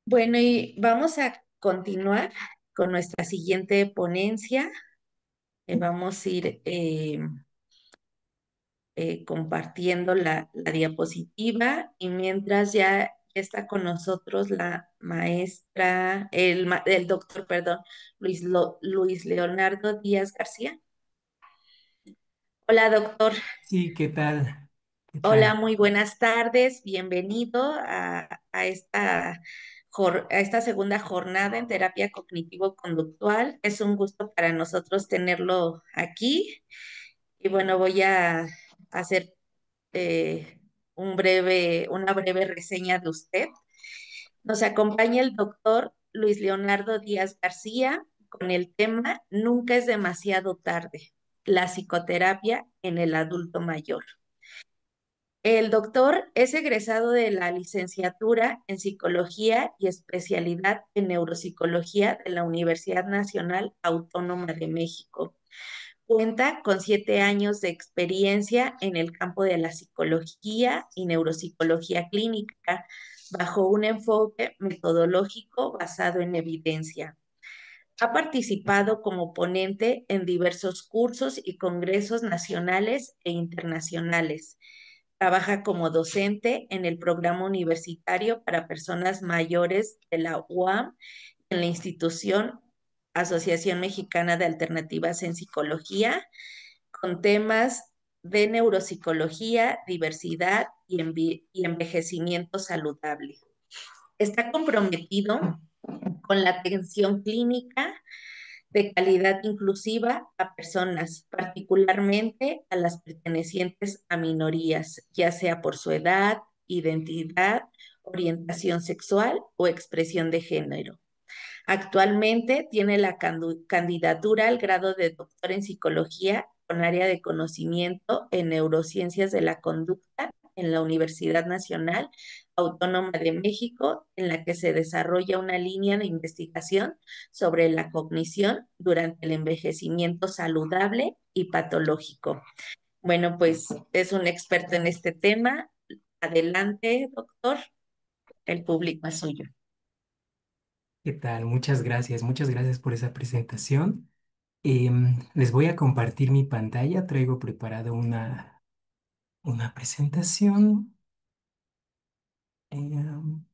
Bueno, y vamos a continuar con nuestra siguiente ponencia. Vamos a ir compartiendo la diapositiva y mientras ya está con nosotros la maestra, el doctor, perdón, Luis Leonardo Díaz García. Hola, doctor. Sí, ¿qué tal? ¿Qué Hola, tal? muy buenas tardes. Bienvenido a esta segunda jornada en terapia cognitivo-conductual. Es un gusto para nosotros tenerlo aquí. Y bueno, voy a hacer una breve reseña de usted. Nos acompaña el doctor Luis Leonardo Díaz García con el tema Nunca es demasiado tarde, la psicoterapia en el adulto mayor. El doctor es egresado de la licenciatura en psicología y especialidad en neuropsicología de la Universidad Nacional Autónoma de México. Cuenta con 7 años de experiencia en el campo de la psicología y neuropsicología clínica, bajo un enfoque metodológico basado en evidencia. Ha participado como ponente en diversos cursos y congresos nacionales e internacionales. Trabaja como docente en el programa universitario para personas mayores de la UAM, en la institución Asociación Mexicana de Alternativas en Psicología, con temas de neuropsicología, diversidad y envejecimiento saludable. Está comprometido con la atención clínica de calidad inclusiva a personas, particularmente a las pertenecientes a minorías, ya sea por su edad, identidad, orientación sexual o expresión de género. Actualmente tiene la candidatura al grado de doctor en psicología con área de conocimiento en neurociencias de la conducta en la Universidad Nacional Autónoma de México, en la que se desarrolla una línea de investigación sobre la cognición durante el envejecimiento saludable y patológico. Bueno, pues es un experto en este tema. Adelante, doctor. El público es suyo. ¿Qué tal? Muchas gracias por esa presentación. Les voy a compartir mi pantalla. Traigo preparada una presentación. Em,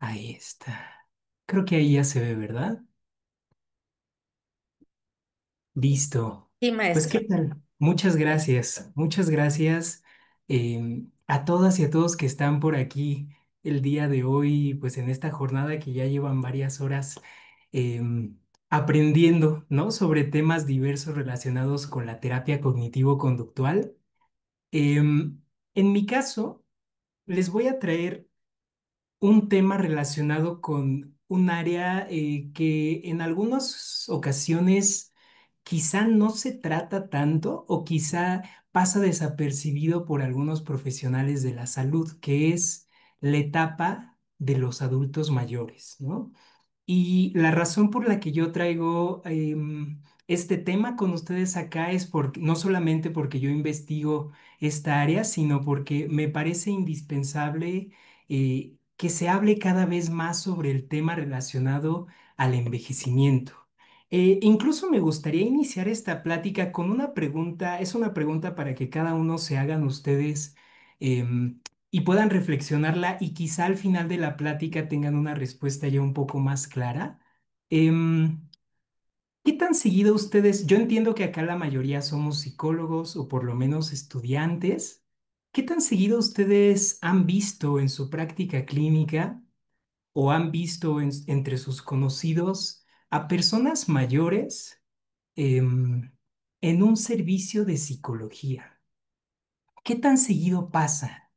Ahí está. Creo que ahí ya se ve, ¿verdad? Listo. Sí, Pues, maestro. ¿qué tal? Muchas gracias. Muchas gracias a todas y a todos que están por aquí el día de hoy, pues en esta jornada que ya llevan varias horas aprendiendo, ¿no? Sobre temas diversos relacionados con la terapia cognitivo-conductual. En mi caso, les voy a traer un tema relacionado con un área que en algunas ocasiones quizá no se trata tanto o quizá pasa desapercibido por algunos profesionales de la salud, que es la etapa de los adultos mayores, ¿no? Y la razón por la que yo traigo este tema con ustedes acá es porque, no solamente porque yo investigo esta área, sino porque me parece indispensable que se hable cada vez más sobre el tema relacionado al envejecimiento. Incluso me gustaría iniciar esta plática con una pregunta, es una pregunta para que cada uno se hagan ustedes em, y puedan reflexionarla y quizá al final de la plática tengan una respuesta ya un poco más clara. Em, ¿Qué tan seguido ustedes, yo entiendo que acá la mayoría somos psicólogos o por lo menos estudiantes, ¿qué tan seguido ustedes han visto en su práctica clínica o han visto entre sus conocidos a personas mayores em, en un servicio de psicología? ¿Qué tan seguido pasa?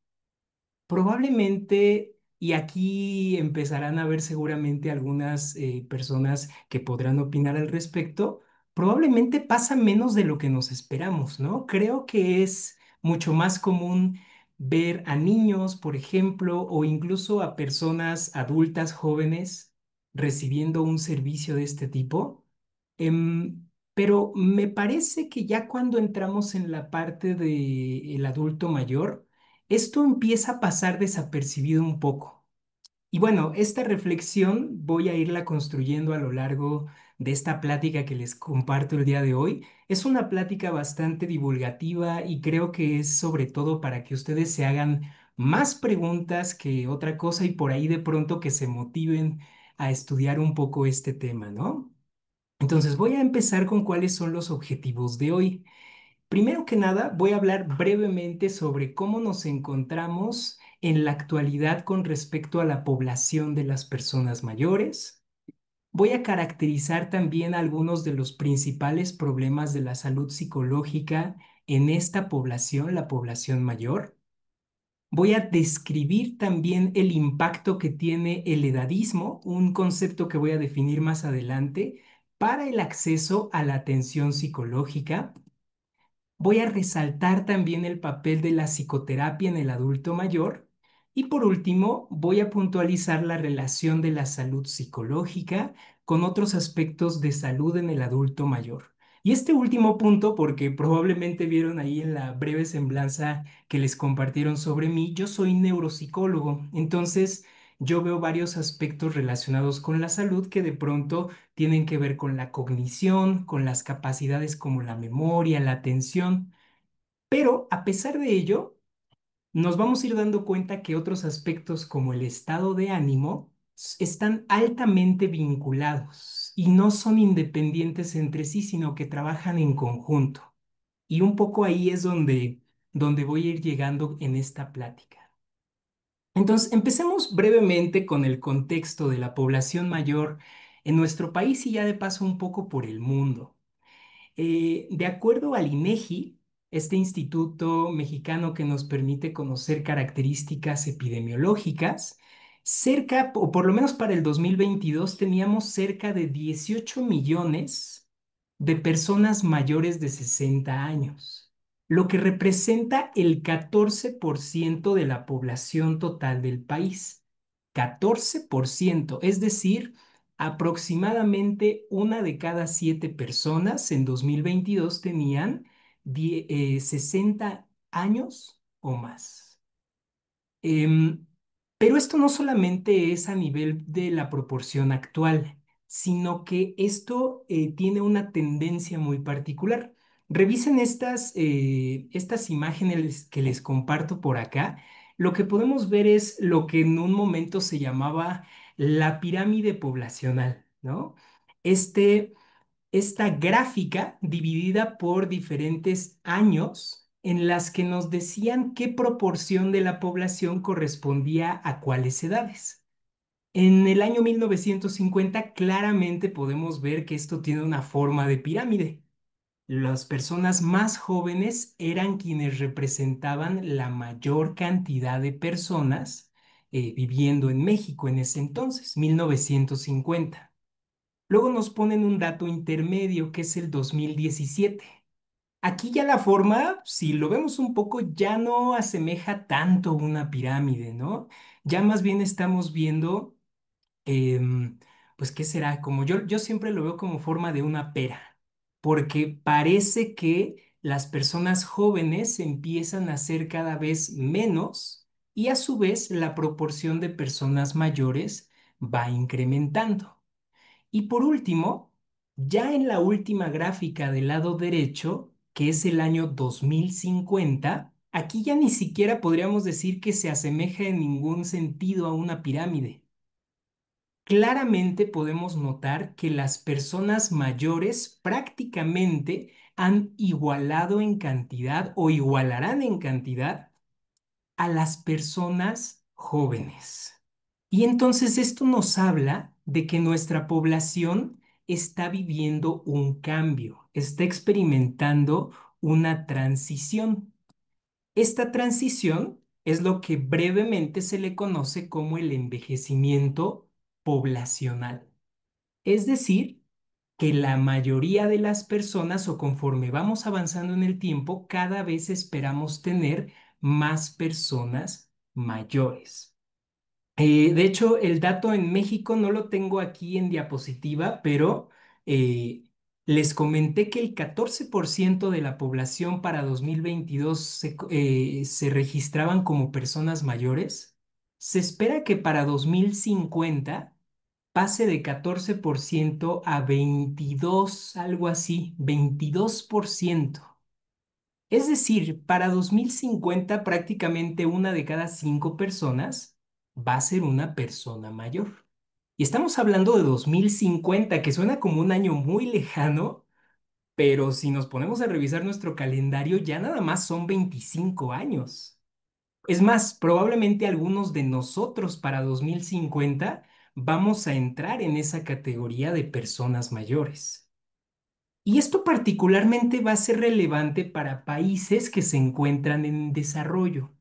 Probablemente, y aquí empezarán a ver seguramente algunas personas que podrán opinar al respecto, probablemente pasa menos de lo que nos esperamos, ¿no? Creo que es mucho más común ver a niños, por ejemplo, o incluso a personas adultas jóvenes recibiendo un servicio de este tipo. Pero me parece que ya cuando entramos en la parte del adulto mayor, esto empieza a pasar desapercibido un poco. Y bueno, esta reflexión voy a irla construyendo a lo largo de esta plática que les comparto el día de hoy. Es una plática bastante divulgativa y creo que es sobre todo para que ustedes se hagan más preguntas que otra cosa y por ahí de pronto que se motiven a estudiar un poco este tema, ¿no? Entonces voy a empezar con cuáles son los objetivos de hoy. Primero que nada, voy a hablar brevemente sobre cómo nos encontramos en la actualidad con respecto a la población de las personas mayores. Voy a caracterizar también algunos de los principales problemas de la salud psicológica en esta población, la población mayor. Voy a describir también el impacto que tiene el edadismo, un concepto que voy a definir más adelante, para el acceso a la atención psicológica. Voy a resaltar también el papel de la psicoterapia en el adulto mayor y por último voy a puntualizar la relación de la salud psicológica con otros aspectos de salud en el adulto mayor. Y este último punto, porque probablemente vieron ahí en la breve semblanza que les compartieron sobre mí, yo soy neuropsicólogo, entonces yo veo varios aspectos relacionados con la salud que de pronto tienen que ver con la cognición, con las capacidades como la memoria, la atención, pero a pesar de ello, nos vamos a ir dando cuenta que otros aspectos como el estado de ánimo están altamente vinculados y no son independientes entre sí, sino que trabajan en conjunto. Y un poco ahí es donde voy a ir llegando en esta plática. Entonces, empecemos brevemente con el contexto de la población mayor en nuestro país y ya de paso un poco por el mundo. De acuerdo al INEGI, este instituto mexicano que nos permite conocer características epidemiológicas, cerca, o por lo menos para el 2022, teníamos cerca de 18 millones de personas mayores de 60 años, lo que representa el 14% de la población total del país. 14%, es decir, aproximadamente una de cada 7 personas en 2022 tenían 60 años o más. Em, pero esto no solamente es a nivel de la proporción actual, sino que esto tiene una tendencia muy particular. Revisen estas imágenes que les comparto por acá. Lo que podemos ver es lo que en un momento se llamaba la pirámide poblacional, ¿no? Este, esta gráfica dividida por diferentes años en las que nos decían qué proporción de la población correspondía a cuáles edades. En el año 1950 claramente podemos ver que esto tiene una forma de pirámide. Las personas más jóvenes eran quienes representaban la mayor cantidad de personas viviendo en México en ese entonces, 1950. Luego nos ponen un dato intermedio que es el 2017. Aquí ya la forma, si lo vemos un poco, ya no asemeja tanto una pirámide, ¿no? Ya más bien estamos viendo, em, pues, ¿qué será? Como yo siempre lo veo como forma de una pera, porque parece que las personas jóvenes empiezan a ser cada vez menos y a su vez la proporción de personas mayores va incrementando. Y por último, ya en la última gráfica del lado derecho, que es el año 2050, aquí ya ni siquiera podríamos decir que se asemeja en ningún sentido a una pirámide. Claramente podemos notar que las personas mayores prácticamente han igualado en cantidad o igualarán en cantidad a las personas jóvenes. Y entonces esto nos habla de que nuestra población está viviendo un cambio, está experimentando una transición. Esta transición es lo que brevemente se le conoce como el envejecimiento poblacional. Es decir, que la mayoría de las personas o conforme vamos avanzando en el tiempo, cada vez esperamos tener más personas mayores. De hecho, el dato en México no lo tengo aquí en diapositiva, pero eh, les comenté que el 14% de la población para 2022 se registraban como personas mayores. Se espera que para 2050 pase de 14% a 22, algo así, 22%. Es decir, para 2050 prácticamente una de cada cinco personas va a ser una persona mayor. Y estamos hablando de 2050, que suena como un año muy lejano, pero si nos ponemos a revisar nuestro calendario, ya nada más son 25 años. Es más, probablemente algunos de nosotros para 2050 vamos a entrar en esa categoría de personas mayores. Y esto particularmente va a ser relevante para países que se encuentran en desarrollo,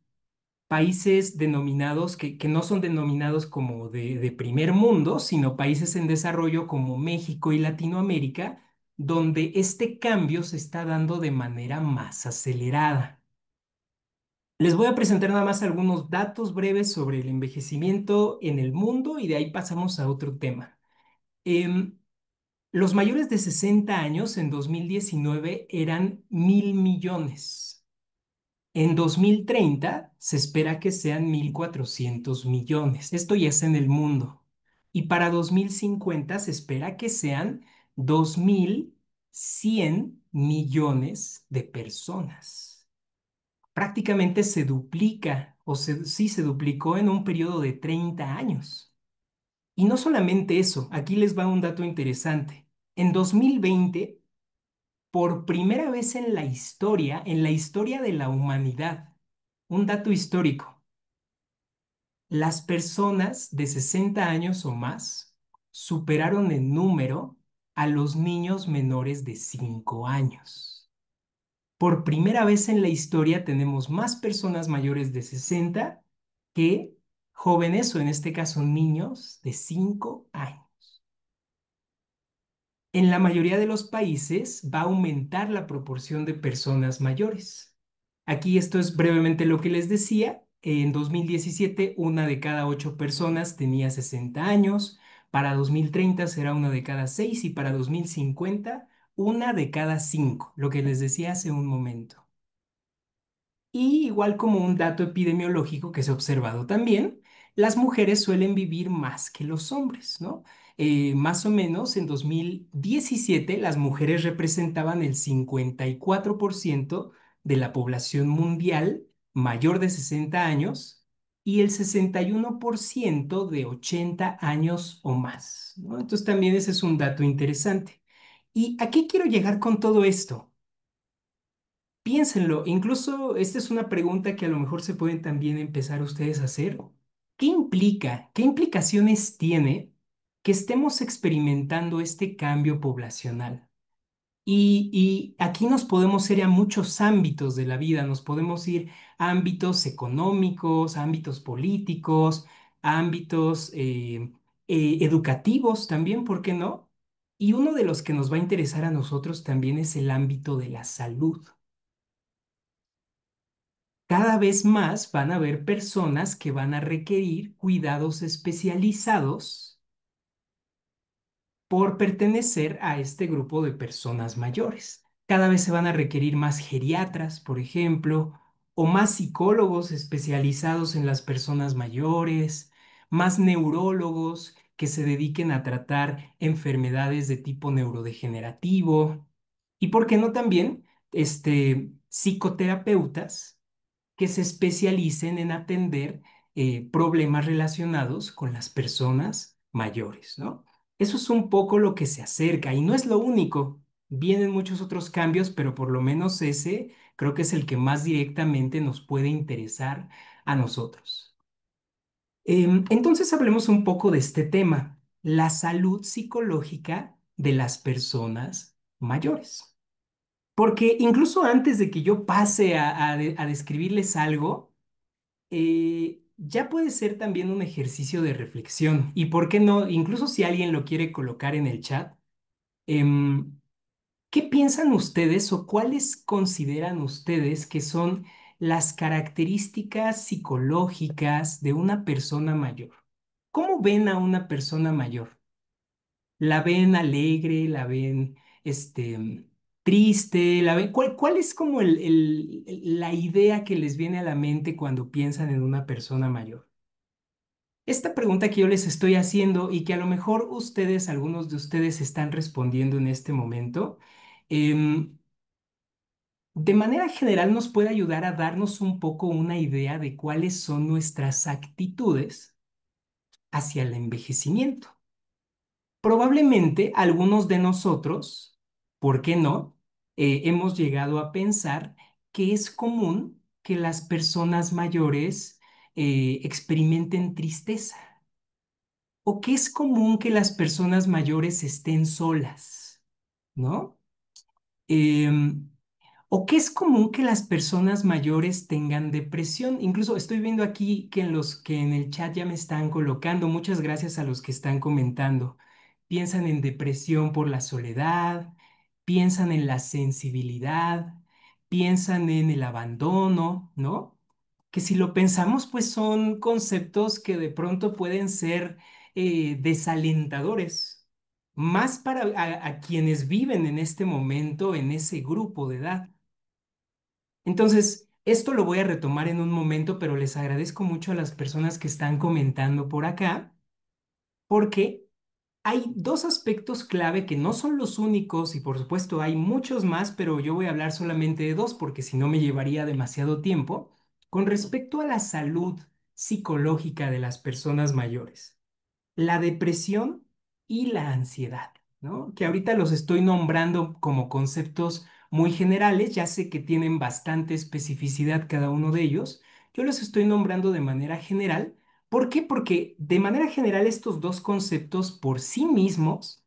países denominados que no son denominados como de primer mundo, sino países en desarrollo como México y Latinoamérica, donde este cambio se está dando de manera más acelerada. Les voy a presentar nada más algunos datos breves sobre el envejecimiento en el mundo y de ahí pasamos a otro tema. Em, los mayores de 60 años en 2019 eran 1.000 millones. En 2030 se espera que sean 1.400 millones. Esto ya es en el mundo. Y para 2050 se espera que sean 2.100 millones de personas. Prácticamente se duplica, sí se duplicó en un periodo de 30 años. Y no solamente eso, aquí les va un dato interesante. En 2020, por primera vez en la historia de la humanidad, un dato histórico, las personas de 60 años o más superaron en número a los niños menores de 5 años. Por primera vez en la historia tenemos más personas mayores de 60 que jóvenes o en este caso niños de 5 años. En la mayoría de los países va a aumentar la proporción de personas mayores. Aquí esto es brevemente lo que les decía. En 2017, una de cada 8 personas tenía 60 años. Para 2030 será una de cada 6 y para 2050, una de cada 5, lo que les decía hace un momento. Y igual como un dato epidemiológico que se ha observado también, las mujeres suelen vivir más que los hombres, ¿no? Más o menos en 2017 las mujeres representaban el 54% de la población mundial mayor de 60 años y el 61% de 80 años o más, ¿no? Entonces también ese es un dato interesante. ¿Y a qué quiero llegar con todo esto? Piénsenlo, incluso esta es una pregunta que a lo mejor se pueden también empezar ustedes a hacer. ¿Qué implica, qué implicaciones tiene que estemos experimentando este cambio poblacional? Y aquí nos podemos ir a muchos ámbitos de la vida, nos podemos ir a ámbitos económicos, a ámbitos políticos, a ámbitos educativos también, ¿por qué no? Y uno de los que nos va a interesar a nosotros también es el ámbito de la salud. Cada vez más van a haber personas que van a requerir cuidados especializados por pertenecer a este grupo de personas mayores. Cada vez se van a requerir más geriatras, por ejemplo, o más psicólogos especializados en las personas mayores, más neurólogos que se dediquen a tratar enfermedades de tipo neurodegenerativo y, ¿por qué no también, psicoterapeutas que se especialicen en atender problemas relacionados con las personas mayores, ¿no? Eso es un poco lo que se acerca y no es lo único. Vienen muchos otros cambios, pero por lo menos ese creo que es el que más directamente nos puede interesar a nosotros. Entonces hablemos un poco de este tema, la salud psicológica de las personas mayores. Porque incluso antes de que yo pase a describirles algo, ya puede ser también un ejercicio de reflexión. ¿Y por qué no? Incluso si alguien lo quiere colocar en el chat, em, ¿qué piensan ustedes o cuáles consideran ustedes que son las características psicológicas de una persona mayor? ¿Cómo ven a una persona mayor? ¿La ven alegre? ¿La ven triste? ¿Cuál es como la idea que les viene a la mente cuando piensan en una persona mayor? Esta pregunta que yo les estoy haciendo y que a lo mejor ustedes, algunos de ustedes están respondiendo en este momento, em, de manera general nos puede ayudar a darnos un poco una idea de cuáles son nuestras actitudes hacia el envejecimiento. Probablemente algunos de nosotros, ¿por qué no? Hemos llegado a pensar que es común que las personas mayores experimenten tristeza o que es común que las personas mayores estén solas, ¿no? Em, o que es común que las personas mayores tengan depresión. Incluso estoy viendo aquí que en el chat ya me están colocando, muchas gracias a los que están comentando. Piensan en depresión por la soledad, piensan en la sensibilidad, piensan en el abandono, ¿no? Que si lo pensamos, pues son conceptos que de pronto pueden ser desalentadores, más para a quienes viven en este momento en ese grupo de edad. Entonces, esto lo voy a retomar en un momento, pero les agradezco mucho a las personas que están comentando por acá, porque hay dos aspectos clave que no son los únicos y por supuesto hay muchos más, pero yo voy a hablar solamente de dos porque si no me llevaría demasiado tiempo, con respecto a la salud psicológica de las personas mayores, la depresión y la ansiedad, ¿no? Que ahorita los estoy nombrando como conceptos muy generales, ya sé que tienen bastante especificidad cada uno de ellos, yo los estoy nombrando de manera general. ¿Por qué? Porque de manera general estos dos conceptos por sí mismos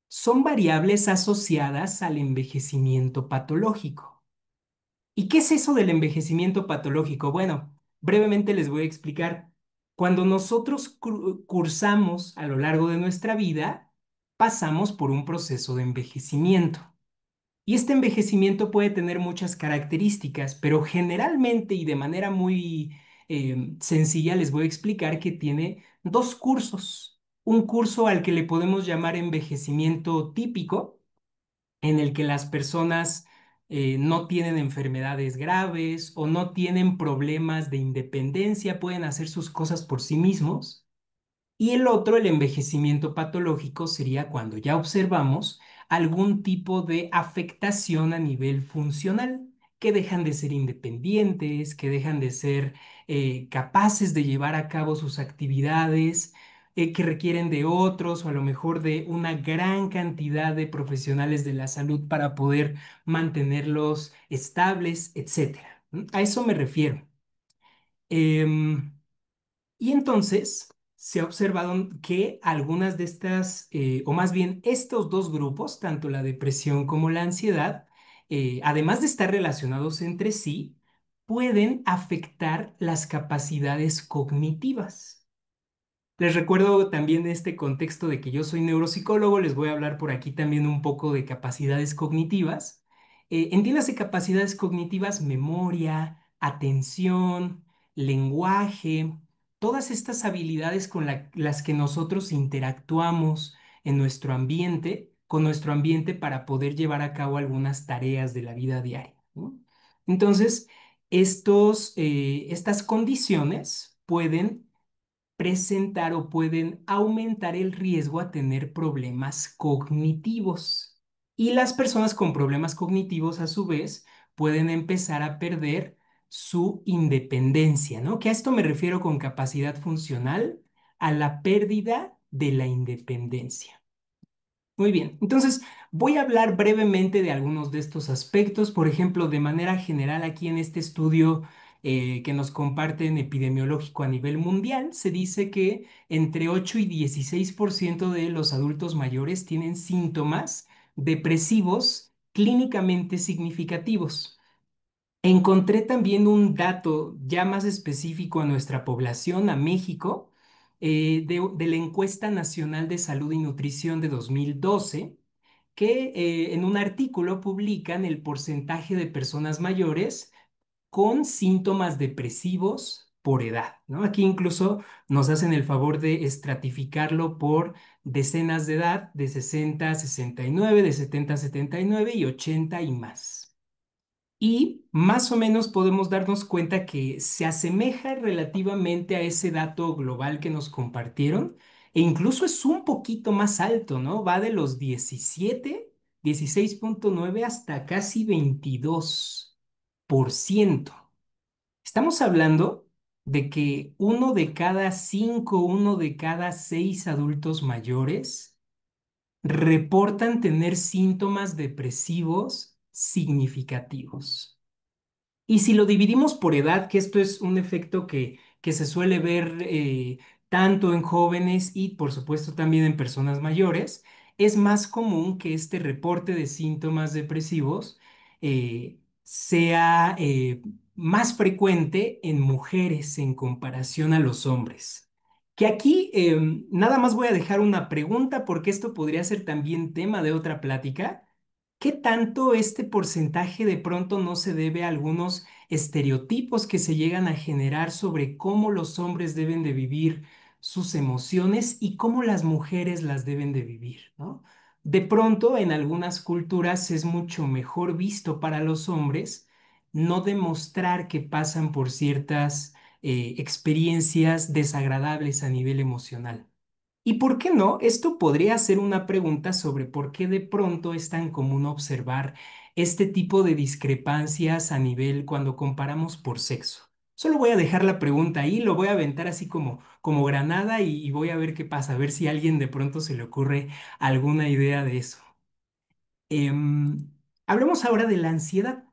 son variables asociadas al envejecimiento patológico. ¿Y qué es eso del envejecimiento patológico? Bueno, brevemente les voy a explicar. Cuando nosotros cursamos a lo largo de nuestra vida, pasamos por un proceso de envejecimiento. Y este envejecimiento puede tener muchas características, pero generalmente y de manera muy sencilla les voy a explicar que tiene dos cursos. Un curso al que le podemos llamar envejecimiento típico, en el que las personas no tienen enfermedades graves o no tienen problemas de independencia, pueden hacer sus cosas por sí mismos. Y el otro, el envejecimiento patológico, sería cuando ya observamos algún tipo de afectación a nivel funcional, que dejan de ser independientes, que dejan de ser capaces de llevar a cabo sus actividades, que requieren de otros o a lo mejor de una gran cantidad de profesionales de la salud para poder mantenerlos estables, etcétera. ¿Mm? A eso me refiero. Em, y entonces se ha observado que algunas de estas, o más bien estos dos grupos, tanto la depresión como la ansiedad, además de estar relacionados entre sí, pueden afectar las capacidades cognitivas. Les recuerdo también este contexto de que yo soy neuropsicólogo, les voy a hablar por aquí también un poco de capacidades cognitivas. Entiéndase capacidades cognitivas, memoria, atención, lenguaje, todas estas habilidades con las que nosotros interactuamos en nuestro ambiente, con nuestro ambiente para poder llevar a cabo algunas tareas de la vida diaria, ¿no? Entonces, estas condiciones pueden presentar o pueden aumentar el riesgo a tener problemas cognitivos. Y las personas con problemas cognitivos, a su vez, pueden empezar a perder su independencia, ¿no? Que a esto me refiero con capacidad funcional, a la pérdida de la independencia. Muy bien, entonces voy a hablar brevemente de algunos de estos aspectos. Por ejemplo, de manera general, aquí en este estudio que nos comparten epidemiológico a nivel mundial, se dice que entre 8 y 16% de los adultos mayores tienen síntomas depresivos clínicamente significativos. Encontré también un dato ya más específico a nuestra población, a México, de la Encuesta Nacional de Salud y Nutrición de 2012, que en un artículo publican el porcentaje de personas mayores con síntomas depresivos por edad, ¿no? Aquí incluso nos hacen el favor de estratificarlo por decenas de edad, de 60 a 69, de 70 a 79 y 80 y más. Y más o menos podemos darnos cuenta que se asemeja relativamente a ese dato global que nos compartieron, e incluso es un poquito más alto, ¿no? Va de los 17, 16,9 hasta casi 22%. Estamos hablando de que uno de cada cinco, uno de cada seis adultos mayores reportan tener síntomas depresivos significativos. Y si lo dividimos por edad, que esto es un efecto que se suele ver tanto en jóvenes y por supuesto también en personas mayores, es más común que este reporte de síntomas depresivos sea más frecuente en mujeres en comparación a los hombres. Que aquí nada más voy a dejar una pregunta porque esto podría ser también tema de otra plática. ¿Qué tanto este porcentaje de pronto no se debe a algunos estereotipos que se llegan a generar sobre cómo los hombres deben de vivir sus emociones y cómo las mujeres las deben de vivir, ¿no? De pronto, en algunas culturas es mucho mejor visto para los hombres no demostrar que pasan por ciertas experiencias desagradables a nivel emocional. ¿Y por qué no? Esto podría ser una pregunta sobre por qué de pronto es tan común observar este tipo de discrepancias a nivel cuando comparamos por sexo. Solo voy a dejar la pregunta ahí, lo voy a aventar así como granada y voy a ver qué pasa, a ver si a alguien de pronto se le ocurre alguna idea de eso. Hablemos ahora de la ansiedad.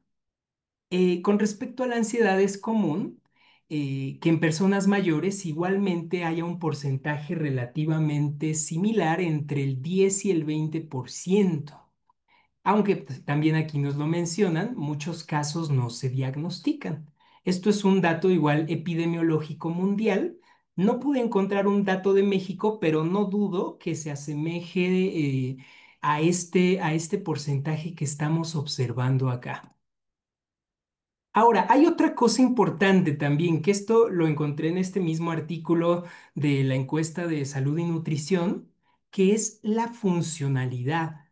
Con respecto a la ansiedad, es común que en personas mayores igualmente haya un porcentaje relativamente similar entre el 10 y el 20%. Aunque pues, también aquí nos lo mencionan, muchos casos no se diagnostican. Esto es un dato igual epidemiológico mundial. No pude encontrar un dato de México, pero no dudo que se asemeje a este porcentaje que estamos observando acá. Ahora, hay otra cosa importante también, que esto lo encontré en este mismo artículo de la encuesta de salud y nutrición, que es la funcionalidad.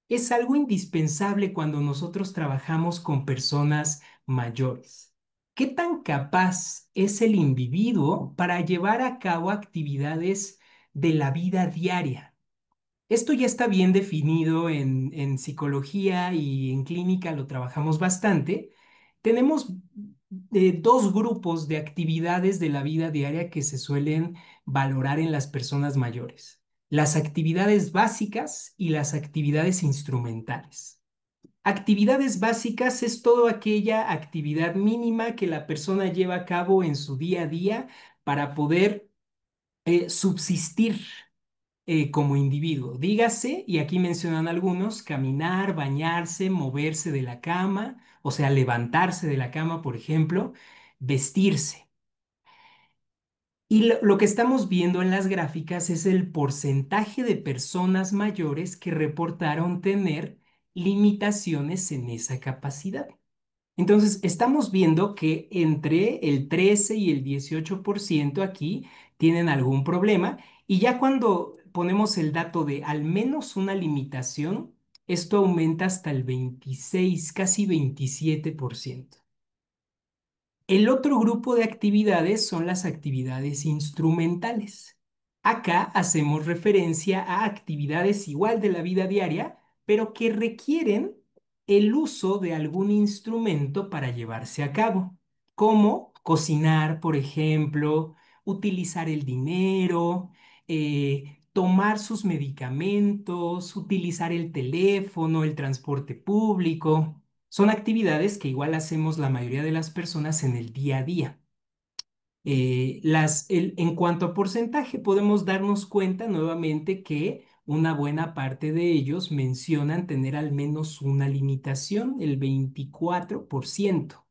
Es algo indispensable cuando nosotros trabajamos con personas mayores. ¿Qué tan capaz es el individuo para llevar a cabo actividades de la vida diaria? Esto ya está bien definido en psicología y en clínica lo trabajamos bastante. Tenemos dos grupos de actividades de la vida diaria que se suelen valorar en las personas mayores. Las actividades básicas y las actividades instrumentales. Actividades básicas es toda aquella actividad mínima que la persona lleva a cabo en su día a día para poder subsistir como individuo. Dígase, y aquí mencionan algunos, caminar, bañarse, moverse de la cama, o sea, levantarse de la cama, por ejemplo, vestirse. Y lo que estamos viendo en las gráficas es el porcentaje de personas mayores que reportaron tener limitaciones en esa capacidad. Entonces, estamos viendo que entre el 13 y el 18% aquí tienen algún problema y ya cuando ponemos el dato de al menos una limitación, esto aumenta hasta el 26, casi 27%. El otro grupo de actividades son las actividades instrumentales. Acá hacemos referencia a actividades igual de la vida diaria, pero que requieren el uso de algún instrumento para llevarse a cabo, como cocinar, por ejemplo, utilizar el dinero, tomar sus medicamentos, utilizar el teléfono, el transporte público. Son actividades que igual hacemos la mayoría de las personas en el día a día. En cuanto a porcentaje, podemos darnos cuenta nuevamente que una buena parte de ellos mencionan tener al menos una limitación, el 24%.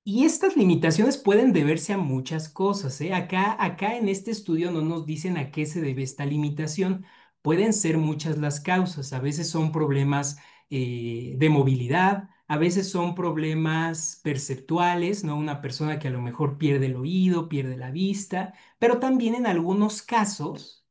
Y estas limitaciones pueden deberse a muchas cosas, ¿eh? Acá en este estudio no nos dicen a qué se debe esta limitación. Pueden ser muchas las causas. A veces son problemas de movilidad, a veces son problemas perceptuales, ¿no? Una persona que a lo mejor pierde el oído, pierde la vista, pero también en algunos casos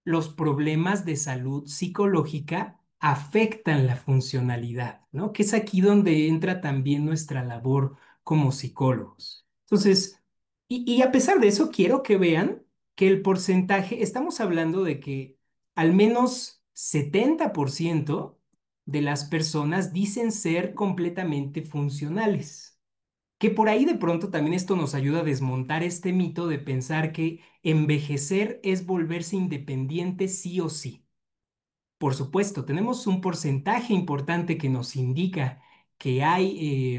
los problemas de salud psicológica afectan la funcionalidad, ¿no? Que es aquí donde entra también nuestra labor como psicólogos. Entonces, y a pesar de eso, quiero que vean que el porcentaje, estamos hablando de que al menos 70% de las personas dicen ser completamente funcionales. Que por ahí de pronto también esto nos ayuda a desmontar este mito de pensar que envejecer es volverse independiente sí o sí. Por supuesto, tenemos un porcentaje importante que nos indica que hay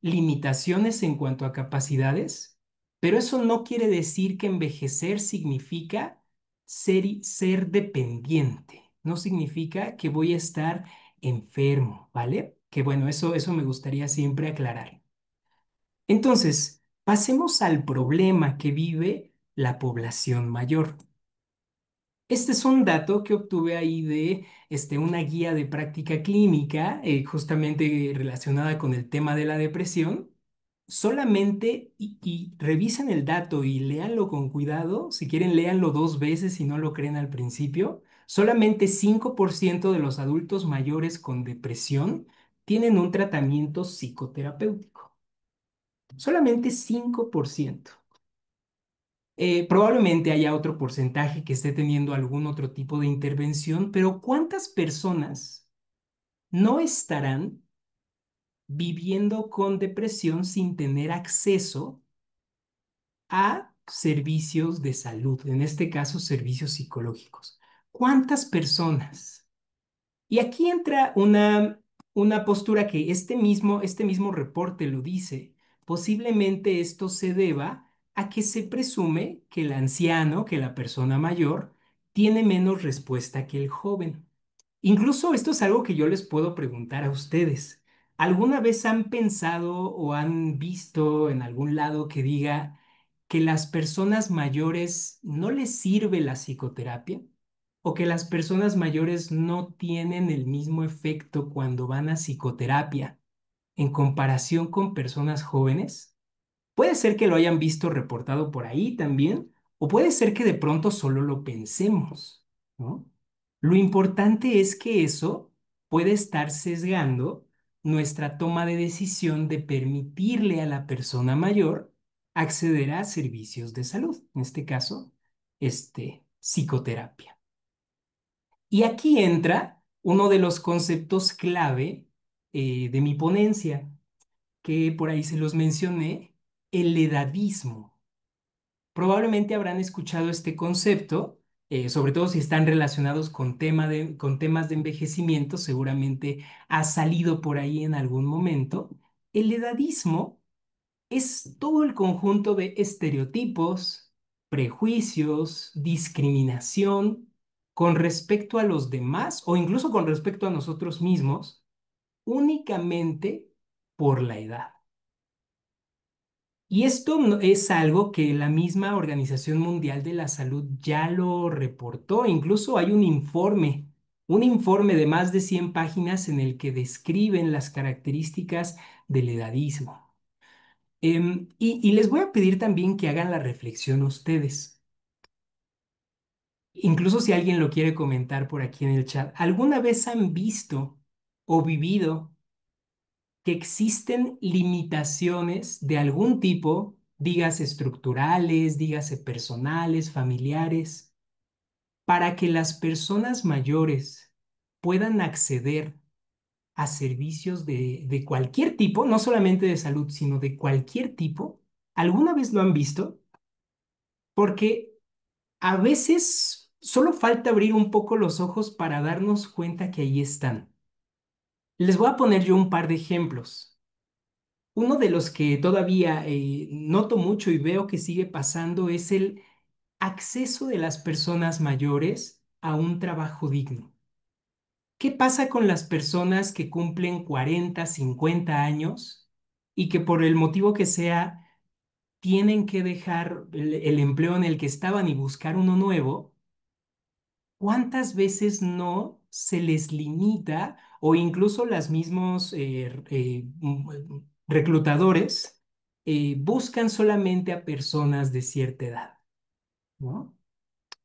limitaciones en cuanto a capacidades, pero eso no quiere decir que envejecer significa ser dependiente. No significa que voy a estar enfermo, ¿vale? Que bueno, eso me gustaría siempre aclarar. Entonces, pasemos al problema que vive la población mayor. Este es un dato que obtuve ahí de una guía de práctica clínica, justamente relacionada con el tema de la depresión. Solamente, y revisen el dato y léanlo con cuidado, si quieren léanlo dos veces si no lo creen al principio. Solamente 5% de los adultos mayores con depresión tienen un tratamiento psicoterapéutico. Solamente 5%. Probablemente haya otro porcentaje que esté teniendo algún otro tipo de intervención, pero ¿cuántas personas no estarán viviendo con depresión sin tener acceso a servicios de salud, en este caso servicios psicológicos? ¿Cuántas personas? Y aquí entra una postura que este mismo reporte lo dice. Posiblemente esto se deba a que se presume que el anciano, que la persona mayor, tiene menos respuesta que el joven. Incluso esto es algo que yo les puedo preguntar a ustedes. ¿Alguna vez han pensado o han visto en algún lado que diga que las personas mayores no les sirve la psicoterapia? ¿O que las personas mayores no tienen el mismo efecto cuando van a psicoterapia en comparación con personas jóvenes? Puede ser que lo hayan visto reportado por ahí también, o puede ser que de pronto solo lo pensemos, ¿no? Lo importante es que eso puede estar sesgando nuestra toma de decisión de permitirle a la persona mayor acceder a servicios de salud, en este caso, psicoterapia. Y aquí entra uno de los conceptos clave de mi ponencia, que por ahí se los mencioné, el edadismo. Probablemente habrán escuchado este concepto, sobre todo si están relacionados con temas de envejecimiento, seguramente ha salido por ahí en algún momento. El edadismo es todo el conjunto de estereotipos, prejuicios, discriminación con respecto a los demás o incluso con respecto a nosotros mismos, únicamente por la edad. Y esto es algo que la misma Organización Mundial de la Salud ya lo reportó. Incluso hay un informe de más de 100 páginas en el que describen las características del edadismo. Y les voy a pedir también que hagan la reflexión ustedes. Incluso si alguien lo quiere comentar por aquí en el chat, ¿alguna vez han visto o vivido que existen limitaciones de algún tipo, dígase estructurales, dígase personales, familiares, para que las personas mayores puedan acceder a servicios de cualquier tipo, no solamente de salud, sino de cualquier tipo? ¿Alguna vez lo han visto? Porque a veces solo falta abrir un poco los ojos para darnos cuenta que ahí están. Les voy a poner yo un par de ejemplos. Uno de los que todavía noto mucho y veo que sigue pasando es el acceso de las personas mayores a un trabajo digno. ¿Qué pasa con las personas que cumplen 40, 50 años y que por el motivo que sea tienen que dejar el empleo en el que estaban y buscar uno nuevo? ¿Cuántas veces no se les limita o incluso las mismos reclutadores buscan solamente a personas de cierta edad, ¿no?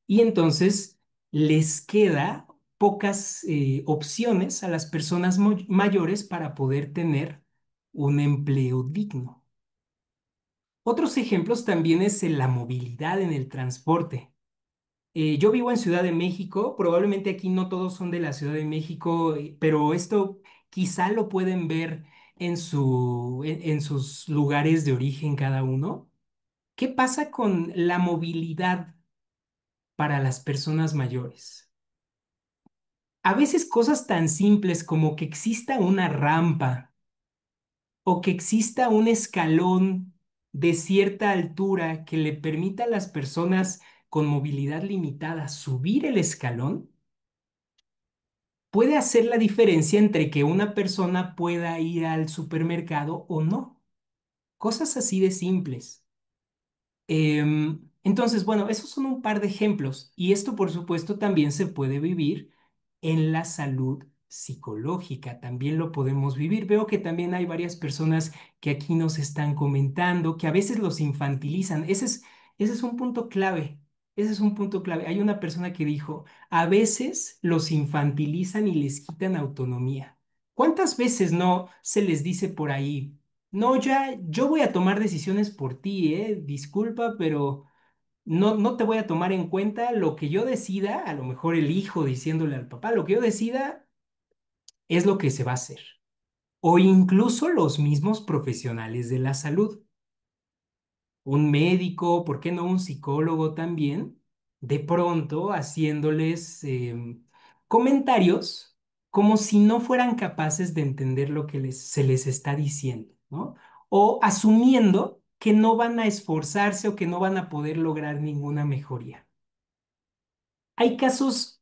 Y entonces les queda pocas opciones a las personas mayores para poder tener un empleo digno. Otros ejemplos también es en la movilidad en el transporte. Yo vivo en Ciudad de México, probablemente aquí no todos son de la Ciudad de México, pero esto quizá lo pueden ver en sus lugares de origen cada uno. ¿Qué pasa con la movilidad para las personas mayores? A veces cosas tan simples como que exista una rampa o que exista un escalón de cierta altura que le permita a las personas con movilidad limitada subir el escalón, puede hacer la diferencia entre que una persona pueda ir al supermercado o no. Cosas así de simples. Entonces, bueno, esos son un par de ejemplos y esto, por supuesto, también se puede vivir en la salud psicológica, también lo podemos vivir. Veo que también hay varias personas que aquí nos están comentando que a veces los infantilizan. Ese es un punto clave. Ese es un punto clave. Hay una persona que dijo, a veces los infantilizan y les quitan autonomía. ¿Cuántas veces no se les dice por ahí? No, ya, yo voy a tomar decisiones por ti, Disculpa, pero no te voy a tomar en cuenta lo que yo decida, a lo mejor el hijo diciéndole al papá, lo que yo decida es lo que se va a hacer. O incluso los mismos profesionales de la salud, un médico, ¿por qué no un psicólogo también? De pronto haciéndoles comentarios como si no fueran capaces de entender lo que se les está diciendo, ¿no? O asumiendo que no van a esforzarse o que no van a poder lograr ninguna mejoría. Hay casos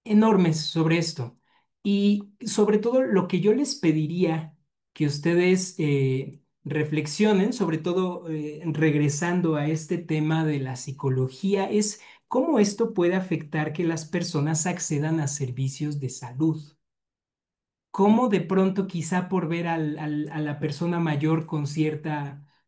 enormes sobre esto. Y sobre todo lo que yo les pediría que ustedes reflexionen, sobre todo regresando a este tema de la psicología, es cómo esto puede afectar que las personas accedan a servicios de salud. Cómo de pronto quizá por ver a la persona mayor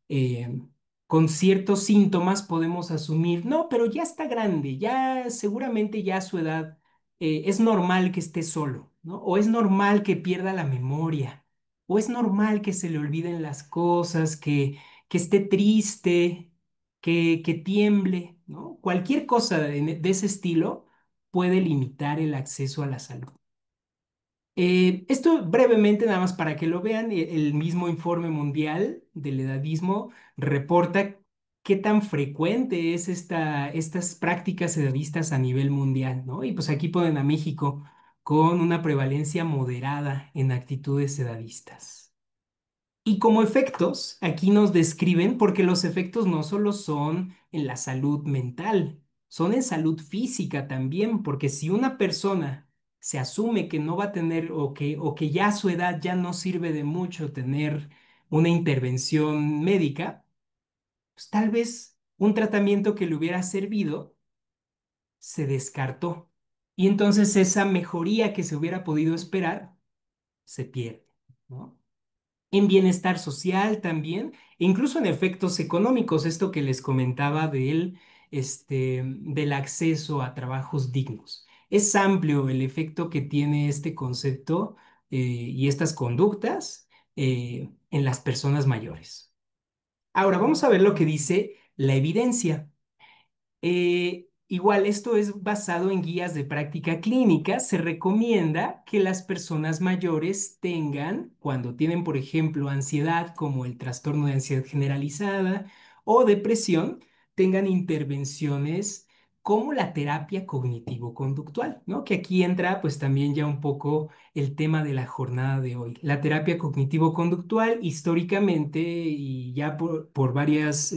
eh, con ciertos síntomas podemos asumir, no, pero ya está grande, ya seguramente ya a su edad es normal que esté solo, ¿no? O es normal que pierda la memoria, o es normal que se le olviden las cosas, que esté triste, que tiemble, ¿no? Cualquier cosa de ese estilo puede limitar el acceso a la salud. Esto brevemente, nada más para que lo vean, el mismo informe mundial del edadismo reporta qué tan frecuente es estas prácticas edadistas a nivel mundial, ¿no? Y pues aquí ponen a México con una prevalencia moderada en actitudes edadistas. Y como efectos, aquí nos describen, porque los efectos no solo son en la salud mental, son en salud física también, porque si una persona se asume que no va a tener o que ya a su edad ya no sirve de mucho tener una intervención médica, pues tal vez un tratamiento que le hubiera servido se descartó. Y entonces esa mejoría que se hubiera podido esperar se pierde, ¿no? En bienestar social también, e incluso en efectos económicos, esto que les comentaba del acceso a trabajos dignos. Es amplio el efecto que tiene este concepto y estas conductas en las personas mayores. Ahora vamos a ver lo que dice la evidencia. Igual, esto es basado en guías de práctica clínica. Se recomienda que las personas mayores tengan, cuando tienen, por ejemplo, ansiedad, como el trastorno de ansiedad generalizada o depresión, tengan intervenciones como la terapia cognitivo-conductual, ¿no? Que aquí entra pues también ya un poco el tema de la jornada de hoy. La terapia cognitivo-conductual históricamente y ya por varias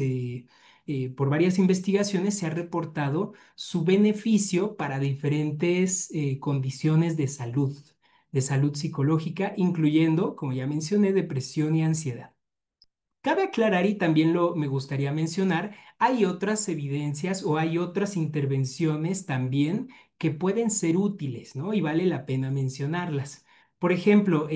investigaciones se ha reportado su beneficio para diferentes condiciones de salud psicológica, incluyendo, como ya mencioné, depresión y ansiedad. Cabe aclarar y también me gustaría mencionar, hay otras evidencias o hay otras intervenciones también que pueden ser útiles, ¿no? Y vale la pena mencionarlas. Por ejemplo,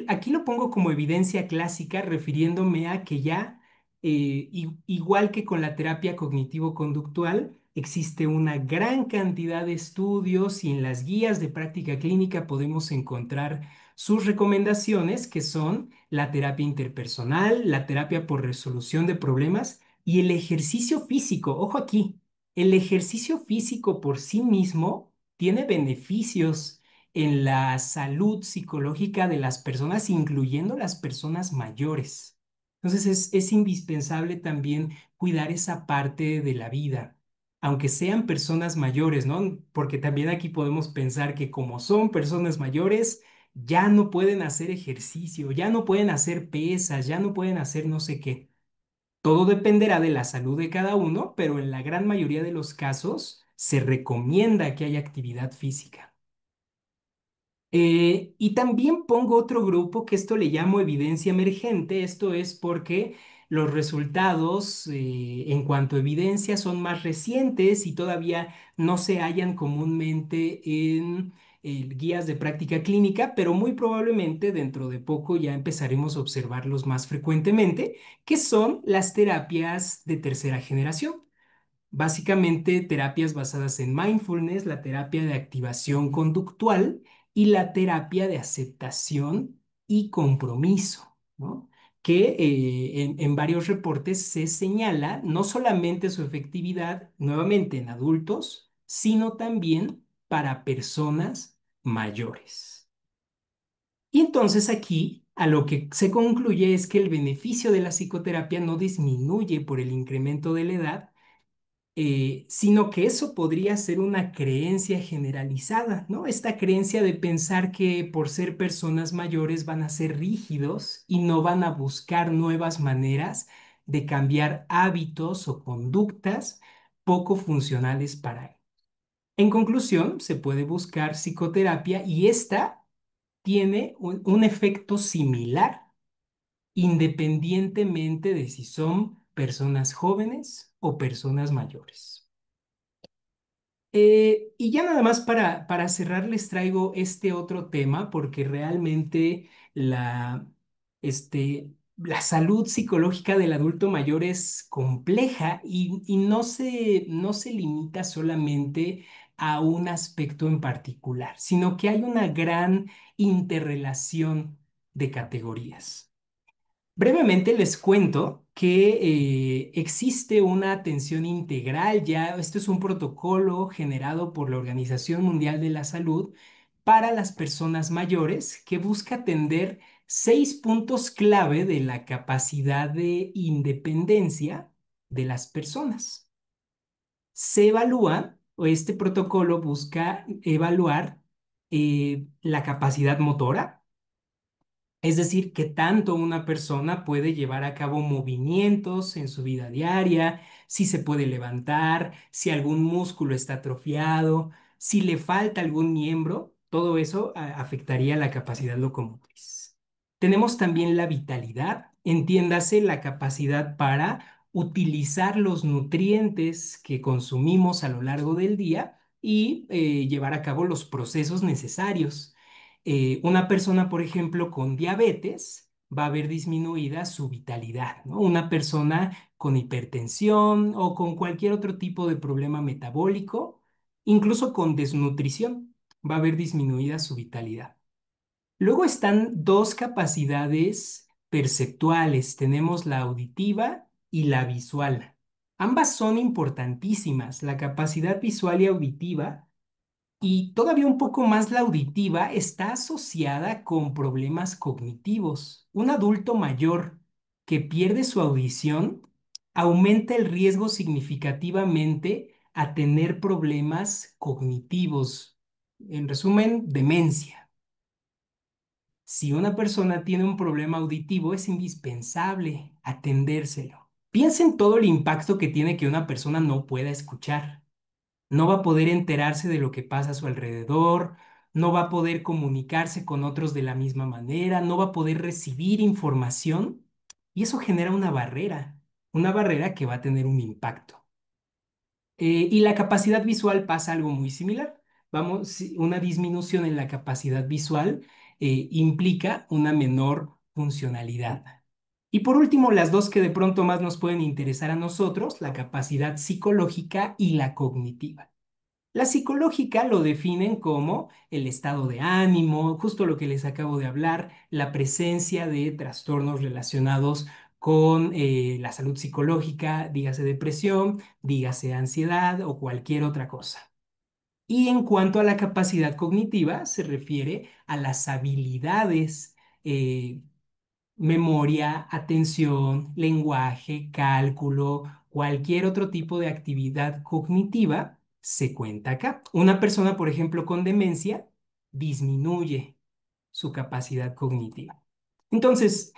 aquí lo pongo como evidencia clásica, refiriéndome a que ya, igual que con la terapia cognitivo-conductual, existe una gran cantidad de estudios y en las guías de práctica clínica podemos encontrar sus recomendaciones, que son la terapia interpersonal, la terapia por resolución de problemas y el ejercicio físico. Ojo aquí, el ejercicio físico por sí mismo tiene beneficios en la salud psicológica de las personas, incluyendo las personas mayores. Entonces es indispensable también cuidar esa parte de la vida, aunque sean personas mayores, ¿no? Porque también aquí podemos pensar que como son personas mayores, ya no pueden hacer ejercicio, ya no pueden hacer pesas, ya no pueden hacer no sé qué. Todo dependerá de la salud de cada uno, pero en la gran mayoría de los casos se recomienda que haya actividad física. Y también pongo otro grupo que esto le llamo evidencia emergente. Esto es porque los resultados en cuanto a evidencia son más recientes y todavía no se hallan comúnmente en guías de práctica clínica, pero muy probablemente dentro de poco ya empezaremos a observarlos más frecuentemente, que son las terapias de tercera generación. Básicamente, terapias basadas en mindfulness, la terapia de activación conductual y la terapia de aceptación y compromiso, ¿no? Que en varios reportes se señala no solamente su efectividad nuevamente en adultos, sino también para personas mayores. Y entonces aquí a lo que se concluye es que el beneficio de la psicoterapia no disminuye por el incremento de la edad, sino que eso podría ser una creencia generalizada, ¿no? Esta creencia de pensar que por ser personas mayores van a ser rígidos y no van a buscar nuevas maneras de cambiar hábitos o conductas poco funcionales para él. En conclusión, se puede buscar psicoterapia y esta tiene un efecto similar independientemente de si son personas jóvenes o personas mayores. Y ya nada más para cerrar les traigo este otro tema porque realmente la salud psicológica del adulto mayor es compleja y no se limita solamente a un aspecto en particular, sino que hay una gran interrelación de categorías. Brevemente les cuento que existe una atención integral ya, esto es un protocolo generado por la Organización Mundial de la Salud para las personas mayores que busca atender 6 puntos clave de la capacidad de independencia de las personas. Se evalúa, o este protocolo busca evaluar la capacidad motora, es decir, que tanto una persona puede llevar a cabo movimientos en su vida diaria, si se puede levantar, si algún músculo está atrofiado, si le falta algún miembro, todo eso afectaría la capacidad locomotriz. Tenemos también la vitalidad, entiéndase la capacidad para utilizar los nutrientes que consumimos a lo largo del día y llevar a cabo los procesos necesarios. Una persona, por ejemplo, con diabetes va a ver disminuida su vitalidad, ¿no? Una persona con hipertensión o con cualquier otro tipo de problema metabólico, incluso con desnutrición, va a ver disminuida su vitalidad. Luego están dos capacidades perceptuales. Tenemos la auditiva y la visual. Ambas son importantísimas. La capacidad visual y auditiva y todavía un poco más la auditiva está asociada con problemas cognitivos. Un adulto mayor que pierde su audición aumenta el riesgo significativamente a tener problemas cognitivos. En resumen, demencia. Si una persona tiene un problema auditivo, es indispensable atendérselo. Piensa en todo el impacto que tiene que una persona no pueda escuchar. No va a poder enterarse de lo que pasa a su alrededor, no va a poder comunicarse con otros de la misma manera, no va a poder recibir información y eso genera una barrera que va a tener un impacto. Y la capacidad visual pasa algo muy similar. Vamos, una disminución en la capacidad visual implica una menor funcionalidad. Y por último, las dos que de pronto más nos pueden interesar a nosotros, la capacidad psicológica y la cognitiva. La psicológica lo definen como el estado de ánimo, justo lo que les acabo de hablar, la presencia de trastornos relacionados con la salud psicológica, dígase depresión, dígase ansiedad o cualquier otra cosa. Y en cuanto a la capacidad cognitiva, se refiere a las habilidades, eh, memoria, atención, lenguaje, cálculo, cualquier otro tipo de actividad cognitiva se cuenta acá. Una persona, por ejemplo, con demencia disminuye su capacidad cognitiva. Entonces,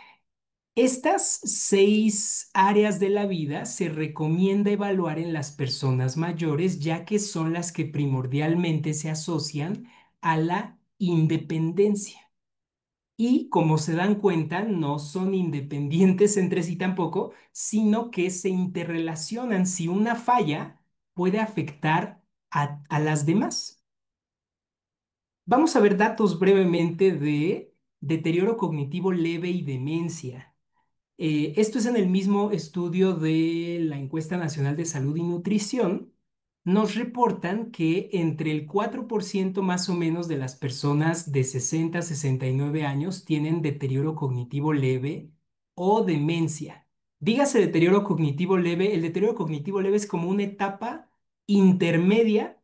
estas 6 áreas de la vida se recomienda evaluar en las personas mayores, ya que son las que primordialmente se asocian a la independencia. Y como se dan cuenta, no son independientes entre sí tampoco, sino que se interrelacionan. Si una falla, puede afectar a las demás. Vamos a ver datos brevemente de deterioro cognitivo leve y demencia. Esto es en el mismo estudio de la Encuesta Nacional de Salud y Nutrición. Nos reportan que entre el 4% más o menos de las personas de 60 a 69 años tienen deterioro cognitivo leve o demencia. Dígase deterioro cognitivo leve, el deterioro cognitivo leve es como una etapa intermedia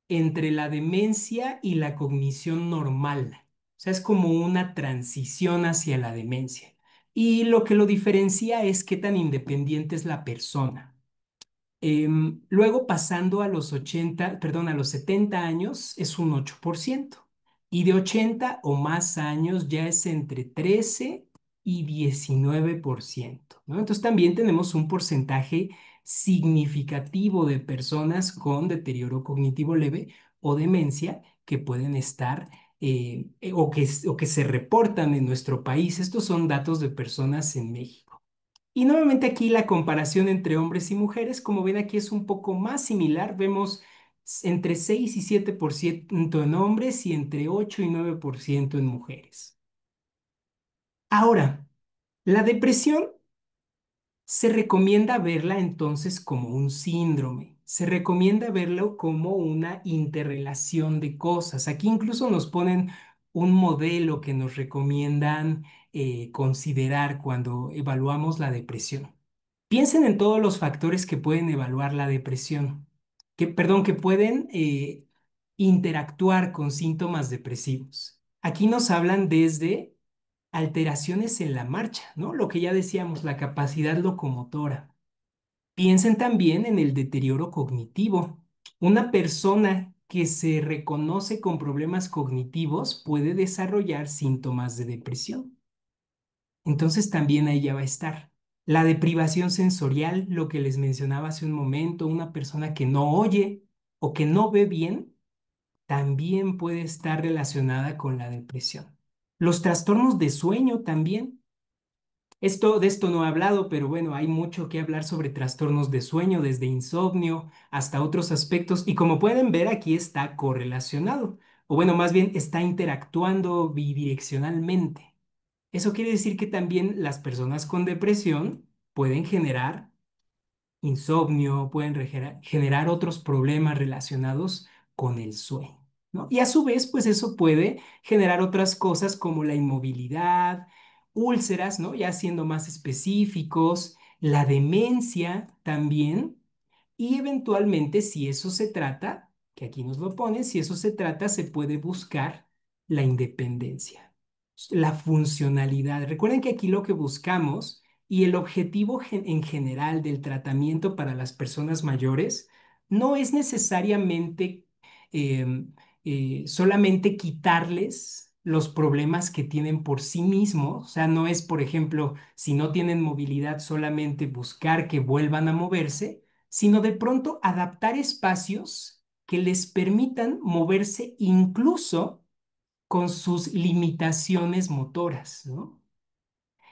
entre la demencia y la cognición normal. O sea, es como una transición hacia la demencia. Y lo que lo diferencia es qué tan independiente es la persona. Luego, pasando a los 80, perdón, a los 70 años, es un 8%. Y de 80 o más años ya es entre 13 y 19%, ¿no? Entonces también tenemos un porcentaje significativo de personas con deterioro cognitivo leve o demencia que pueden estar o que se reportan en nuestro país. Estos son datos de personas en México. Y nuevamente aquí la comparación entre hombres y mujeres, como ven aquí es un poco más similar, vemos entre 6 y 7% en hombres y entre 8 y 9% en mujeres. Ahora, la depresión se recomienda verla entonces como un síndrome, se recomienda verlo como una interrelación de cosas. Aquí incluso nos ponen un modelo que nos recomiendan considerar cuando evaluamos la depresión. Piensen en todos los factores que pueden evaluar la depresión, perdón, que pueden interactuar con síntomas depresivos. Aquí nos hablan desde alteraciones en la marcha, ¿no? Lo que ya decíamos, la capacidad locomotora. Piensen también en el deterioro cognitivo. Una persona que se reconoce con problemas cognitivos puede desarrollar síntomas de depresión. Entonces también ahí ya va a estar. La deprivación sensorial, lo que les mencionaba hace un momento, una persona que no oye o que no ve bien, también puede estar relacionada con la depresión. Los trastornos de sueño también. De esto no he hablado, pero bueno, hay mucho que hablar sobre trastornos de sueño, desde insomnio hasta otros aspectos, y como pueden ver, aquí está correlacionado, o bueno, más bien está interactuando bidireccionalmente. Eso quiere decir que también las personas con depresión pueden generar insomnio, pueden generar otros problemas relacionados con el sueño, ¿no? Y a su vez, pues eso puede generar otras cosas como la inmovilidad, úlceras, ¿no? Ya siendo más específicos, la demencia también, y eventualmente, si eso se trata, que aquí nos lo ponen, si eso se trata, se puede buscar la independencia, la funcionalidad. Recuerden que aquí lo que buscamos y el objetivo en general del tratamiento para las personas mayores no es necesariamente solamente quitarles los problemas que tienen por sí mismos. O sea, no es, por ejemplo, si no tienen movilidad, solamente buscar que vuelvan a moverse, sino de pronto adaptar espacios que les permitan moverse incluso con sus limitaciones motoras, ¿no?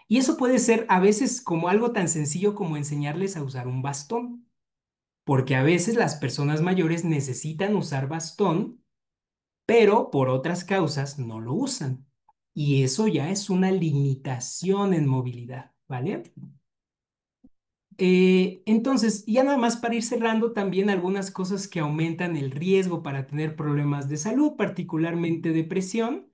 Y eso puede ser a veces como algo tan sencillo como enseñarles a usar un bastón, porque a veces las personas mayores necesitan usar bastón, pero por otras causas no lo usan. Y eso ya es una limitación en movilidad. ¿vale? Entonces, ya nada más para ir cerrando, también algunas cosas que aumentan el riesgo para tener problemas de salud, particularmente depresión,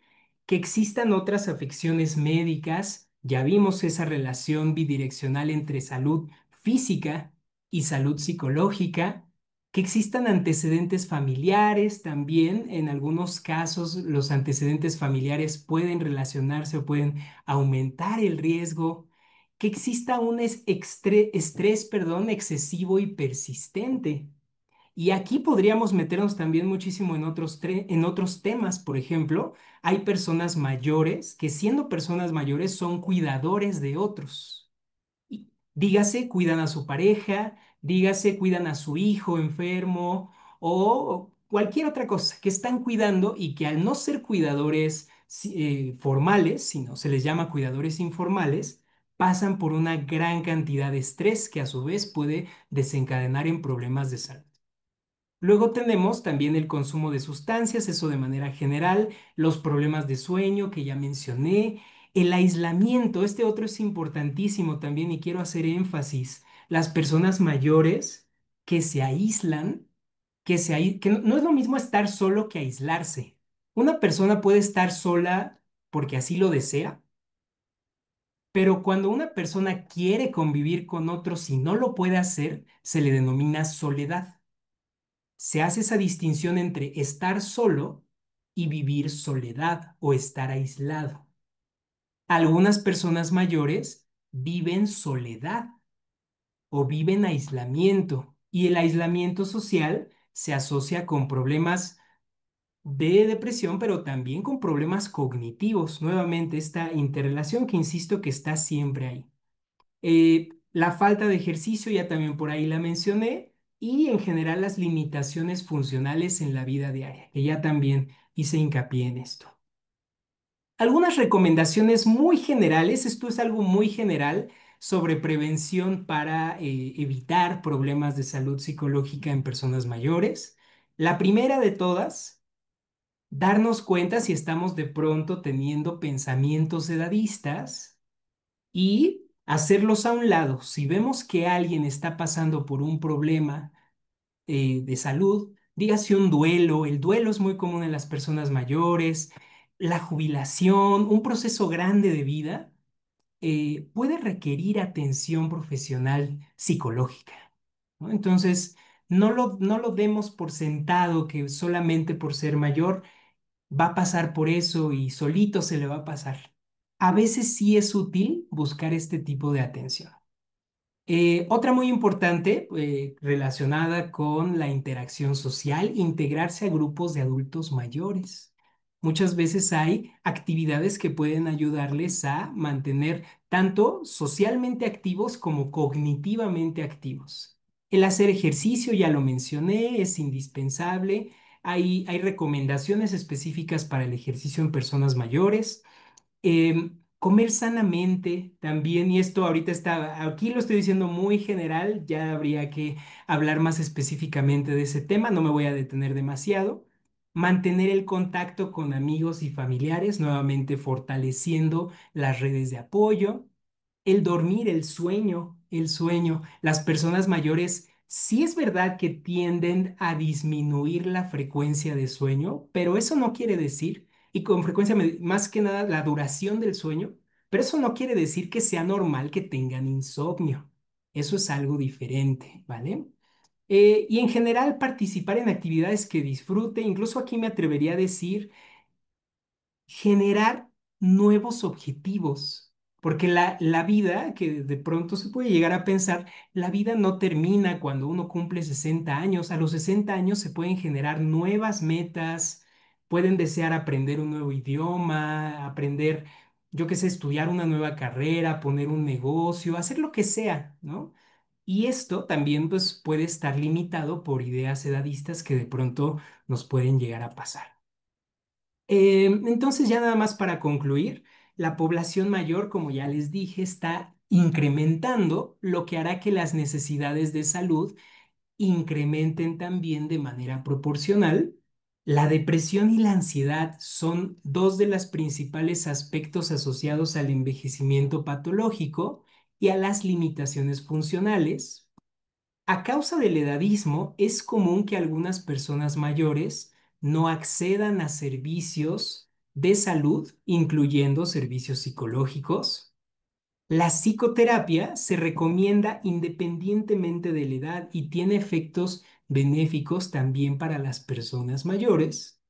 que existan otras afecciones médicas. Ya vimos esa relación bidireccional entre salud física y salud psicológica, que existan antecedentes familiares también. En algunos casos, los antecedentes familiares pueden relacionarse o pueden aumentar el riesgo que exista un estrés, perdón, excesivo y persistente. Y aquí podríamos meternos también muchísimo en otros temas. Por ejemplo, hay personas mayores que siendo personas mayores son cuidadores de otros. Dígase, cuidan a su pareja, dígase, cuidan a su hijo enfermo o cualquier otra cosa que están cuidando y que al no ser cuidadores formales, sino se les llama cuidadores informales, pasan por una gran cantidad de estrés que a su vez puede desencadenar en problemas de salud. Luego tenemos también el consumo de sustancias, eso de manera general, los problemas de sueño que ya mencioné, el aislamiento, este otro es importantísimo también y quiero hacer énfasis. Las personas mayores que se aíslan, que no es lo mismo estar solo que aislarse. Una persona puede estar sola porque así lo desea, pero cuando una persona quiere convivir con otros y no lo puede hacer, se le denomina soledad. Se hace esa distinción entre estar solo y vivir soledad o estar aislado. Algunas personas mayores viven soledad o viven aislamiento y el aislamiento social se asocia con problemas de depresión, pero también con problemas cognitivos. Nuevamente, esta interrelación que insisto que está siempre ahí. La falta de ejercicio, ya también por ahí la mencioné, y en general las limitaciones funcionales en la vida diaria, que ya también hice hincapié en esto. Algunas recomendaciones muy generales, esto es algo muy general sobre prevención para evitar problemas de salud psicológica en personas mayores. La primera de todas, darnos cuenta si estamos de pronto teniendo pensamientos edadistas y hacerlos a un lado. Si vemos que alguien está pasando por un problema de salud, dígase un duelo, el duelo es muy común en las personas mayores, la jubilación, un proceso grande de vida, puede requerir atención profesional psicológica, ¿no? Entonces, no lo demos por sentado que solamente por ser mayor va a pasar por eso y solito se le va a pasar. A veces sí es útil buscar este tipo de atención. Otra muy importante relacionada con la interacción social, integrarse a grupos de adultos mayores. Muchas veces hay actividades que pueden ayudarles a mantener tanto socialmente activos como cognitivamente activos. El hacer ejercicio, ya lo mencioné, es indispensable. Hay recomendaciones específicas para el ejercicio en personas mayores. Comer sanamente también, y esto ahorita está, aquí lo estoy diciendo muy general, ya habría que hablar más específicamente de ese tema, no me voy a detener demasiado. Mantener el contacto con amigos y familiares, nuevamente fortaleciendo las redes de apoyo. El dormir, el sueño. Las personas mayores sí es verdad que tienden a disminuir la frecuencia de sueño, pero eso no quiere decir y con frecuencia más que nada la duración del sueño, pero eso no quiere decir que sea normal que tengan insomnio. Eso es algo diferente, ¿vale? Y en general participar en actividades que disfrute, incluso aquí me atrevería a decir generar nuevos objetivos, porque la vida, que de pronto se puede llegar a pensar, la vida no termina cuando uno cumple 60 años. A los 60 años se pueden generar nuevas metas, pueden desear aprender un nuevo idioma, aprender, yo qué sé, estudiar una nueva carrera, poner un negocio, hacer lo que sea, ¿no? Y esto también pues puede estar limitado por ideas edadistas que de pronto nos pueden llegar a pasar. Entonces, ya nada más para concluir, la población mayor, como ya les dije, está incrementando, lo que hará que las necesidades de salud incrementen también de manera proporcional. La depresión y la ansiedad son dos de los principales aspectos asociados al envejecimiento patológico y a las limitaciones funcionales. A causa del edadismo, es común que algunas personas mayores no accedan a servicios de salud, incluyendo servicios psicológicos. La psicoterapia se recomienda independientemente de la edad y tiene efectos benéficos también para las personas mayores.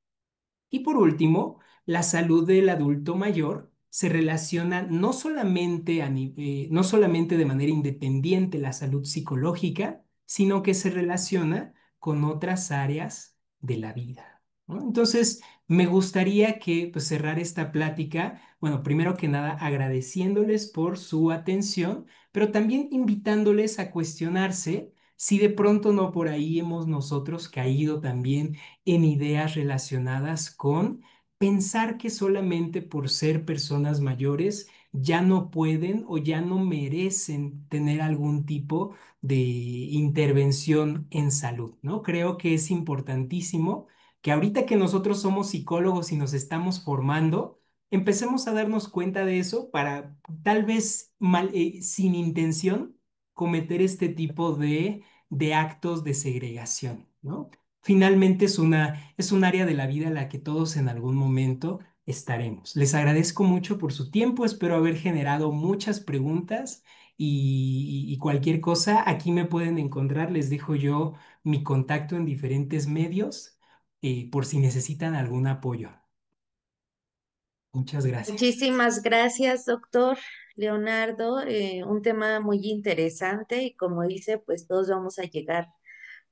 Y por último, la salud del adulto mayor se relaciona no solamente de manera independiente la salud psicológica, sino que se relaciona con otras áreas de la vida, ¿no? Entonces, me gustaría que pues, cerrar esta plática, bueno, primero que nada agradeciéndoles por su atención, pero también invitándoles a cuestionarse si de pronto no por ahí hemos nosotros caído también en ideas relacionadas con pensar que solamente por ser personas mayores ya no pueden o ya no merecen tener algún tipo de intervención en salud, ¿no? Creo que es importantísimo que ahorita que nosotros somos psicólogos y nos estamos formando, empecemos a darnos cuenta de eso para tal vez sin intención cometer este tipo de actos de segregación, ¿no? Finalmente es un área de la vida en la que todos en algún momento estaremos. Les agradezco mucho por su tiempo, espero haber generado muchas preguntas y cualquier cosa, aquí me pueden encontrar, les dejo yo mi contacto en diferentes medios por si necesitan algún apoyo. Muchas gracias. Muchísimas gracias, doctor Leonardo. Un tema muy interesante y como dice, pues todos vamos a llegar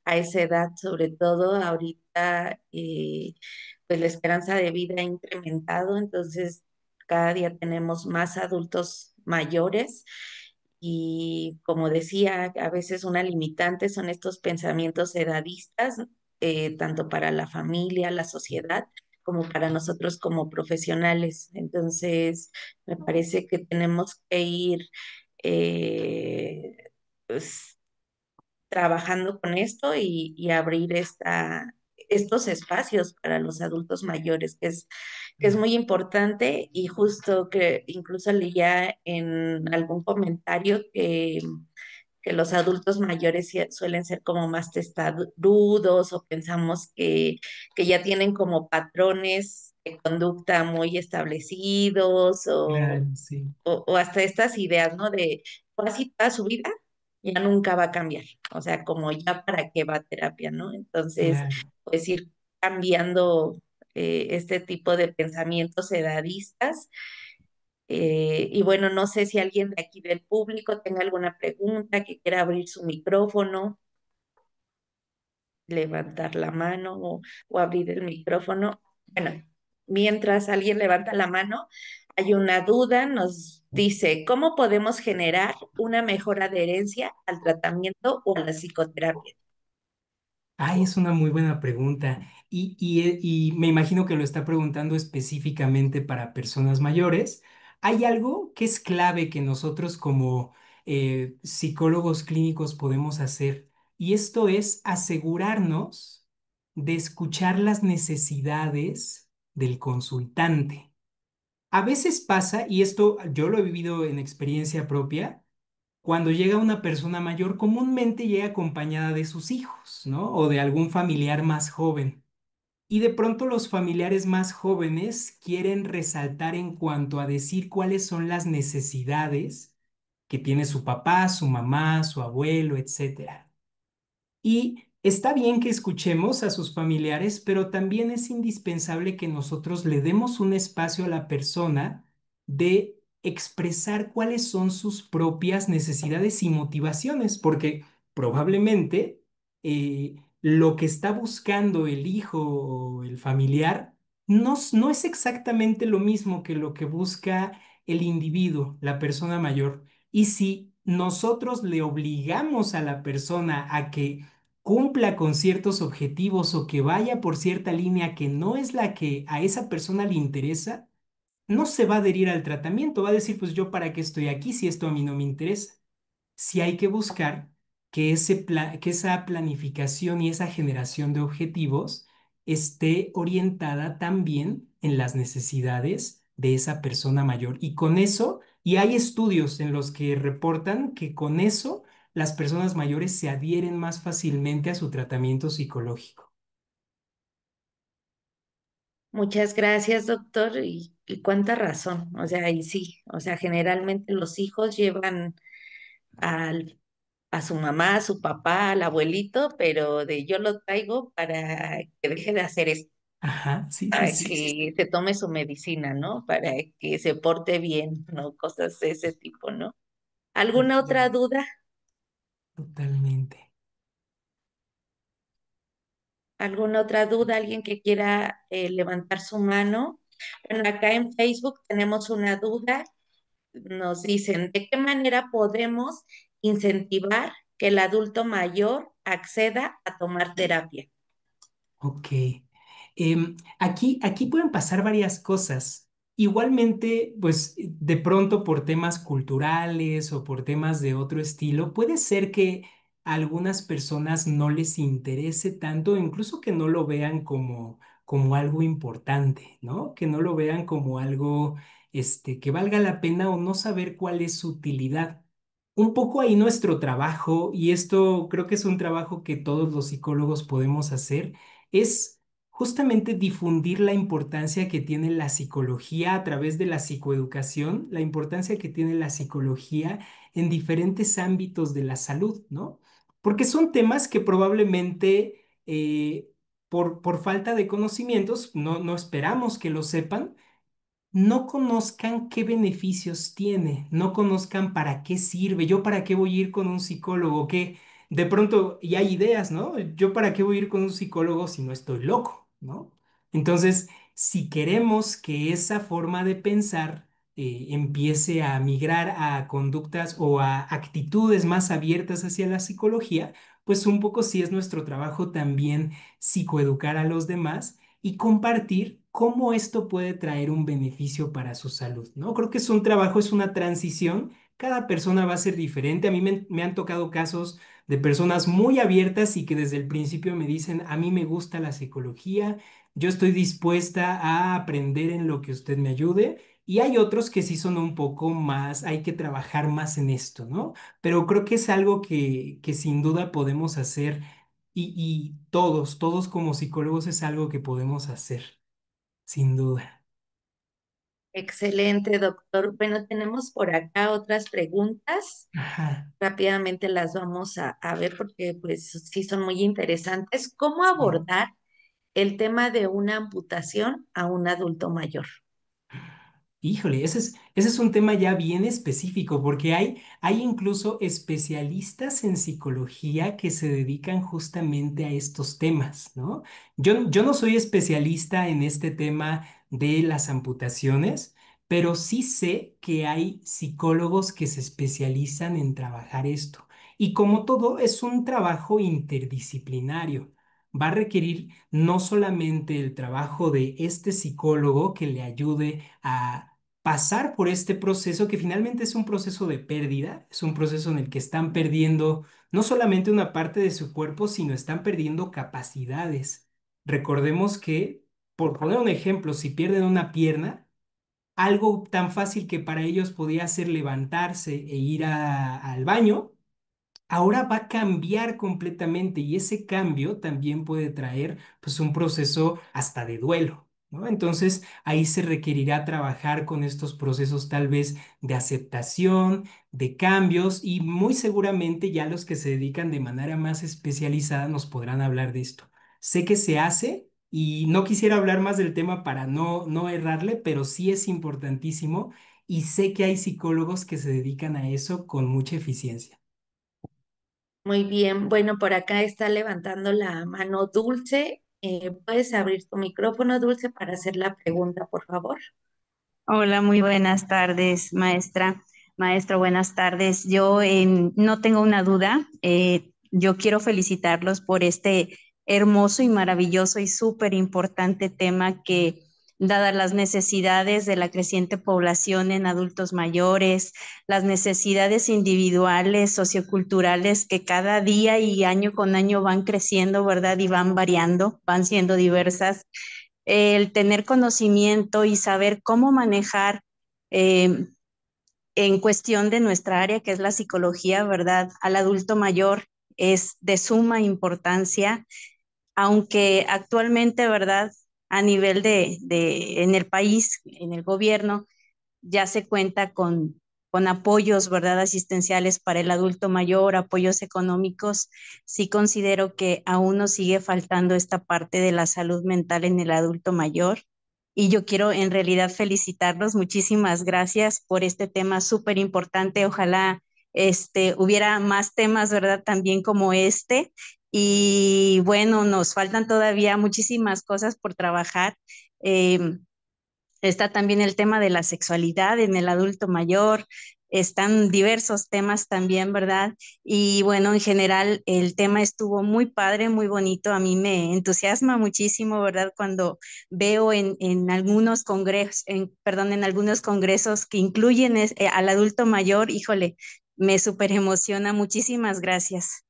a esa edad, sobre todo ahorita, pues la esperanza de vida ha incrementado, entonces cada día tenemos más adultos mayores y como decía, a veces una limitante son estos pensamientos edadistas, tanto para la familia, la sociedad, como para nosotros como profesionales. Entonces, me parece que tenemos que ir pues, trabajando con esto y abrir estos espacios para los adultos mayores, que es muy importante y justo que incluso leía en algún comentario que los adultos mayores suelen ser como más testarudos o pensamos que ya tienen como patrones de conducta muy establecidos Claro, sí, o hasta estas ideas, ¿no? De fue así toda su vida, ya nunca va a cambiar. O sea, como ya para qué va a terapia, ¿no? Entonces, claro. pues ir cambiando este tipo de pensamientos edadistas. Y bueno, no sé si alguien de aquí del público tenga alguna pregunta, que quiera abrir su micrófono, levantar la mano o abrir el micrófono. Bueno, mientras alguien levanta la mano, hay una duda, nos dice, ¿cómo podemos generar una mejor adherencia al tratamiento o a la psicoterapia? Ay, es una muy buena pregunta y me imagino que lo está preguntando específicamente para personas mayores. Hay algo que es clave que nosotros como psicólogos clínicos podemos hacer y esto es asegurarnos de escuchar las necesidades del consultante. A veces pasa, y esto yo lo he vivido en experiencia propia, cuando llega una persona mayor, comúnmente llega acompañada de sus hijos, ¿no? O de algún familiar más joven. Y de pronto los familiares más jóvenes quieren resaltar en cuanto a decir cuáles son las necesidades que tiene su papá, su mamá, su abuelo, etcétera. Y está bien que escuchemos a sus familiares, pero también es indispensable que nosotros le demos un espacio a la persona de expresar cuáles son sus propias necesidades y motivaciones, porque probablemente lo que está buscando el hijo o el familiar no es exactamente lo mismo que lo que busca el individuo, la persona mayor. Y si nosotros le obligamos a la persona a que cumpla con ciertos objetivos o que vaya por cierta línea que no es la que a esa persona le interesa, no se va a adherir al tratamiento, va a decir, pues yo para qué estoy aquí si esto a mí no me interesa. Sí hay que buscar que que esa planificación y esa generación de objetivos esté orientada también en las necesidades de esa persona mayor. Y con eso Y hay estudios en los que reportan que con eso las personas mayores se adhieren más fácilmente a su tratamiento psicológico. Muchas gracias, doctor, y cuánta razón. O sea, y sí, o sea, generalmente los hijos llevan al, a su mamá, a su papá, al abuelito, pero de yo lo traigo para que deje de hacer esto, Ajá, sí, sí, para sí, que se tome su medicina, ¿no? Para que se porte bien, ¿no? Cosas de ese tipo, ¿no? ¿Alguna otra totalmente. duda? Totalmente. ¿Alguna otra duda? ¿Alguien que quiera levantar su mano? Bueno, acá en Facebook tenemos una duda. Nos dicen, ¿de qué manera podemos incentivar que el adulto mayor acceda a tomar terapia? Ok. Aquí pueden pasar varias cosas. Igualmente, pues de pronto por temas culturales o por temas de otro estilo, puede ser que a algunas personas no les interese tanto, incluso que no lo vean como algo importante, ¿no? Que no lo vean como algo que valga la pena o no saber cuál es su utilidad. Un poco ahí nuestro trabajo, y esto creo que es un trabajo que todos los psicólogos podemos hacer, es justamente difundir la importancia que tiene la psicología a través de la psicoeducación, la importancia que tiene la psicología en diferentes ámbitos de la salud, ¿no? Porque son temas que probablemente por falta de conocimientos, no esperamos que lo sepan, no conozcan qué beneficios tiene, no conozcan para qué sirve, yo para qué voy a ir con un psicólogo, que de pronto, y hay ideas, ¿no? Yo para qué voy a ir con un psicólogo si no estoy loco, ¿no? Entonces, si queremos que esa forma de pensar empiece a migrar a conductas o a actitudes más abiertas hacia la psicología, pues un poco sí es nuestro trabajo también psicoeducar a los demás y compartir cómo esto puede traer un beneficio para su salud, ¿no? Creo que es un trabajo, es una transición. Cada persona va a ser diferente. A mí me han tocado casos de personas muy abiertas y que desde el principio me dicen, a mí me gusta la psicología, yo estoy dispuesta a aprender en lo que usted me ayude. Y hay otros que sí son un poco más, hay que trabajar más en esto, ¿no? Pero creo que es algo que sin duda podemos hacer y todos como psicólogos es algo que podemos hacer, sin duda. Excelente, doctor. Bueno, tenemos por acá otras preguntas. Ajá, Rápidamente las vamos a ver porque pues sí son muy interesantes. ¿Cómo sí. abordar el tema de una amputación a un adulto mayor? Híjole, ese es un tema ya bien específico porque hay incluso especialistas en psicología que se dedican justamente a estos temas, ¿no? Yo no soy especialista en este tema de las amputaciones, pero sí sé que hay psicólogos que se especializan en trabajar esto. Y como todo, es un trabajo interdisciplinario. Va a requerir no solamente el trabajo de este psicólogo que le ayude a pasar por este proceso que finalmente es un proceso de pérdida, es un proceso en el que están perdiendo no solamente una parte de su cuerpo, sino están perdiendo capacidades. Recordemos que, por poner un ejemplo, si pierden una pierna, algo tan fácil que para ellos podía ser levantarse e ir al baño, ahora va a cambiar completamente y ese cambio también puede traer pues un proceso hasta de duelo, ¿no? Entonces ahí se requerirá trabajar con estos procesos tal vez de aceptación, de cambios y muy seguramente ya los que se dedican de manera más especializada nos podrán hablar de esto. Sé que se hace y no quisiera hablar más del tema para no errarle, pero sí es importantísimo y sé que hay psicólogos que se dedican a eso con mucha eficiencia. Muy bien, bueno, por acá está levantando la mano Dulce. ¿Puedes abrir tu micrófono, Dulce, para hacer la pregunta, por favor? Hola, muy buenas tardes, maestra. Maestro, buenas tardes. Yo no tengo una duda. Yo quiero felicitarlos por este hermoso y maravilloso y súper importante tema que, dadas las necesidades de la creciente población en adultos mayores, las necesidades individuales, socioculturales que cada día y año con año van creciendo, ¿verdad? Y van variando, van siendo diversas, el tener conocimiento y saber cómo manejar eh, en cuestión de nuestra área, que es la psicología, ¿verdad? Al adulto mayor es de suma importancia, aunque actualmente, ¿verdad? A nivel en el país, en el gobierno, ya se cuenta con apoyos, ¿verdad? Asistenciales para el adulto mayor, apoyos económicos. Sí considero que aún nos sigue faltando esta parte de la salud mental en el adulto mayor. Y yo quiero en realidad felicitarlos. Muchísimas gracias por este tema súper importante. Ojalá hubiera más temas, ¿verdad? También como este. Y bueno, nos faltan todavía muchísimas cosas por trabajar. Eh, Está también el tema de la sexualidad en el adulto mayor, están diversos temas también, ¿verdad? Y bueno, en general el tema estuvo muy padre, muy bonito. A mí me entusiasma muchísimo, ¿verdad? Cuando veo en algunos congresos, perdón, en algunos congresos que incluyen al adulto mayor, híjole, me súper emociona. Muchísimas gracias.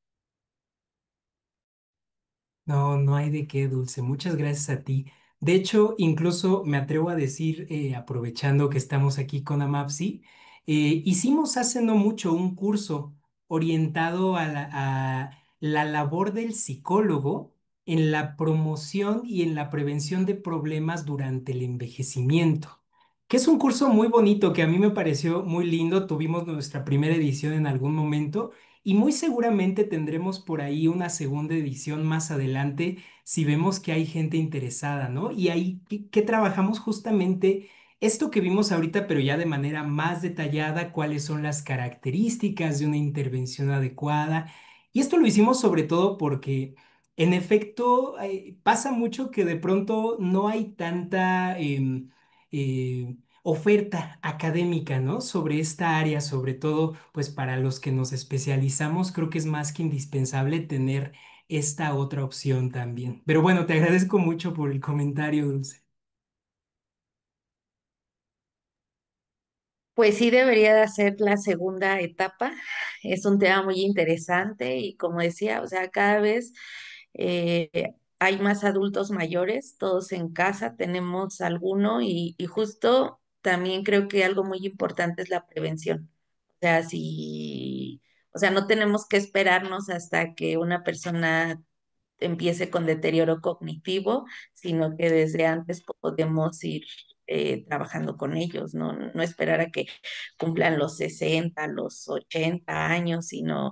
No, no hay de qué, Dulce. Muchas gracias a ti. De hecho, incluso me atrevo a decir, aprovechando que estamos aquí con Amapsi, hicimos hace no mucho un curso orientado a la labor del psicólogo en la promoción y en la prevención de problemas durante el envejecimiento, que es un curso muy bonito que a mí me pareció muy lindo. Tuvimos nuestra primera edición en algún momento y muy seguramente tendremos por ahí una segunda edición más adelante si vemos que hay gente interesada, ¿no? Y ahí que trabajamos justamente esto que vimos ahorita, pero ya de manera más detallada, cuáles son las características de una intervención adecuada. Y esto lo hicimos sobre todo porque, en efecto, pasa mucho que de pronto no hay tanta oferta académica, ¿no? Sobre esta área, sobre todo, pues para los que nos especializamos, creo que es más que indispensable tener esta otra opción también. Pero bueno, te agradezco mucho por el comentario, Dulce. Pues sí, debería de ser la segunda etapa. Es un tema muy interesante y como decía, o sea, cada vez hay más adultos mayores, todos en casa, tenemos alguno y justo también creo que algo muy importante es la prevención. O sea, si, o sea, no tenemos que esperarnos hasta que una persona empiece con deterioro cognitivo, sino que desde antes podemos ir trabajando con ellos, ¿no? No esperar a que cumplan los 60, los 80 años, sino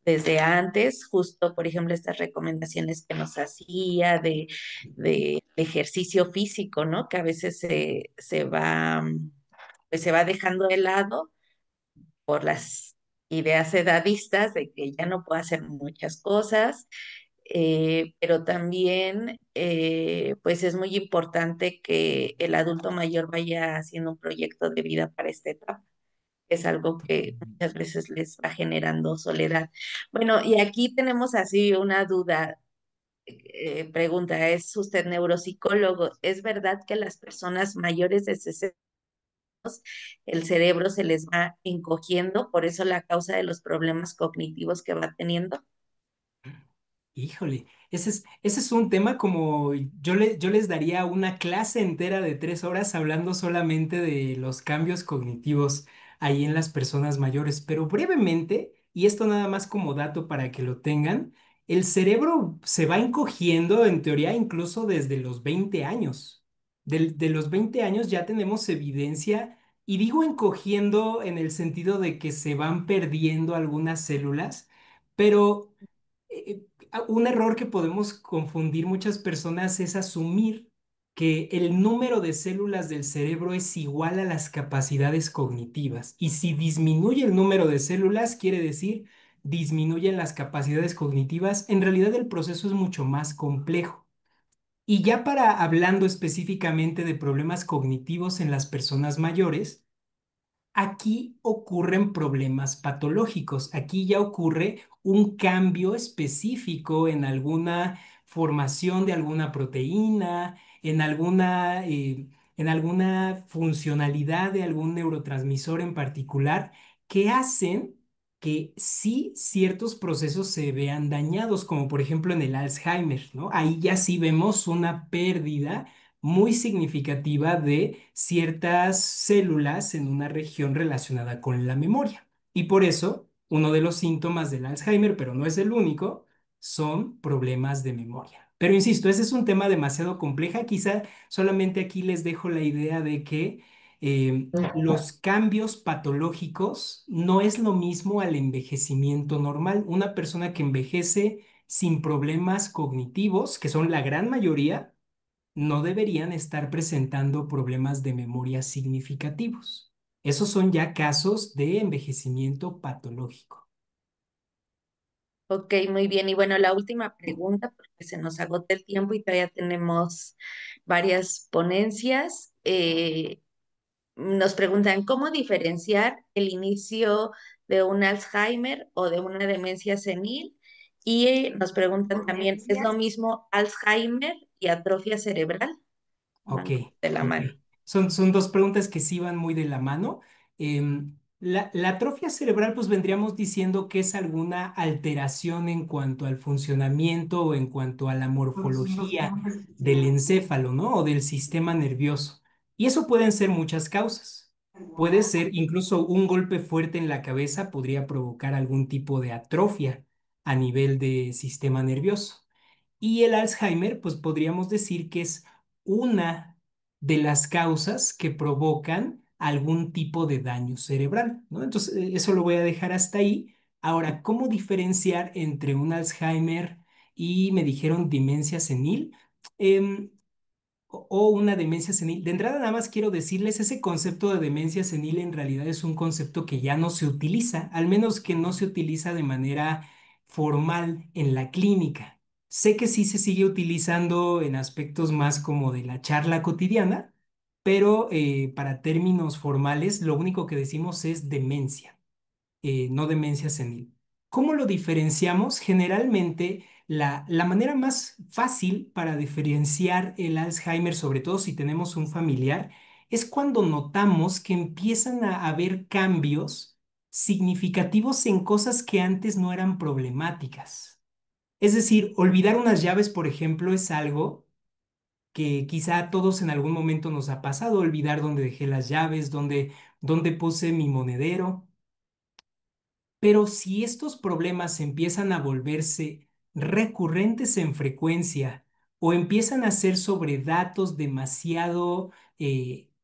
desde antes, justo, por ejemplo, estas recomendaciones que nos hacía de ejercicio físico, ¿no? Que a veces se va, pues se va dejando de lado por las ideas edadistas de que ya no puedo hacer muchas cosas, pero también pues es muy importante que el adulto mayor vaya haciendo un proyecto de vida para esta etapa. Es algo que muchas veces les va generando soledad. Bueno, y aquí tenemos así una duda. Pregunta, ¿es usted neuropsicólogo? ¿Es verdad que las personas mayores de 60 el cerebro se les va encogiendo, por eso la causa de los problemas cognitivos que va teniendo? Híjole, ese es un tema como yo les daría una clase entera de 3 horas hablando solamente de los cambios cognitivos ahí en las personas mayores, pero brevemente, y esto nada más como dato para que lo tengan, el cerebro se va encogiendo en teoría incluso desde los 20 años. De los 20 años ya tenemos evidencia, y digo encogiendo en el sentido de que se van perdiendo algunas células, pero un error que podemos confundir muchas personas es asumir que el número de células del cerebro es igual a las capacidades cognitivas. Y si disminuye el número de células, quiere decir disminuyen las capacidades cognitivas. En realidad el proceso es mucho más complejo. Y ya para hablando específicamente de problemas cognitivos en las personas mayores, aquí ocurren problemas patológicos. Aquí ya ocurre un cambio específico en alguna formación de alguna proteína, en alguna funcionalidad de algún neurotransmisor en particular, que hacen que sí ciertos procesos se vean dañados, como por ejemplo en el Alzheimer, ¿no? Ahí ya sí vemos una pérdida muy significativa de ciertas células en una región relacionada con la memoria. Y por eso, uno de los síntomas del Alzheimer, pero no es el único, son problemas de memoria. Pero insisto, ese es un tema demasiado compleja. Quizá solamente aquí les dejo la idea de que los cambios patológicos no es lo mismo al envejecimiento normal. Una persona que envejece sin problemas cognitivos, que son la gran mayoría, no deberían estar presentando problemas de memoria significativos. Esos son ya casos de envejecimiento patológico. Ok, muy bien. Y bueno, la última pregunta, porque se nos agota el tiempo y todavía tenemos varias ponencias. Nos preguntan cómo diferenciar el inicio de un Alzheimer o de una demencia senil. Y nos preguntan también, ¿es lo mismo Alzheimer y atrofia cerebral? Ok, Van de la ok. mano. Son dos preguntas que sí van muy de la mano. La atrofia cerebral, pues vendríamos diciendo que es alguna alteración en cuanto al funcionamiento o en cuanto a la morfología del encéfalo, ¿no? O del sistema nervioso. Y eso pueden ser muchas causas. Puede ser incluso un golpe fuerte en la cabeza podría provocar algún tipo de atrofia a nivel de sistema nervioso. Y el Alzheimer, pues podríamos decir que es una de las causas que provocan algún tipo de daño cerebral, ¿no? Entonces, eso lo voy a dejar hasta ahí. Ahora, ¿cómo diferenciar entre un Alzheimer y me dijeron demencia senil? Em, o una demencia senil. De entrada, nada más quiero decirles, ese concepto de demencia senil en realidad es un concepto que ya no se utiliza, al menos que no se utiliza de manera formal en la clínica. Sé que sí se sigue utilizando en aspectos más como de la charla cotidiana, pero para términos formales, lo único que decimos es demencia, no demencia senil. ¿Cómo lo diferenciamos? Generalmente, la manera más fácil para diferenciar el Alzheimer, sobre todo si tenemos un familiar, es cuando notamos que empiezan a haber cambios significativos en cosas que antes no eran problemáticas. Es decir, olvidar unas llaves, por ejemplo, es algo que quizá a todos en algún momento nos ha pasado, olvidar dónde dejé las llaves, dónde puse mi monedero. Pero si estos problemas empiezan a volverse recurrentes en frecuencia o empiezan a ser sobre datos demasiado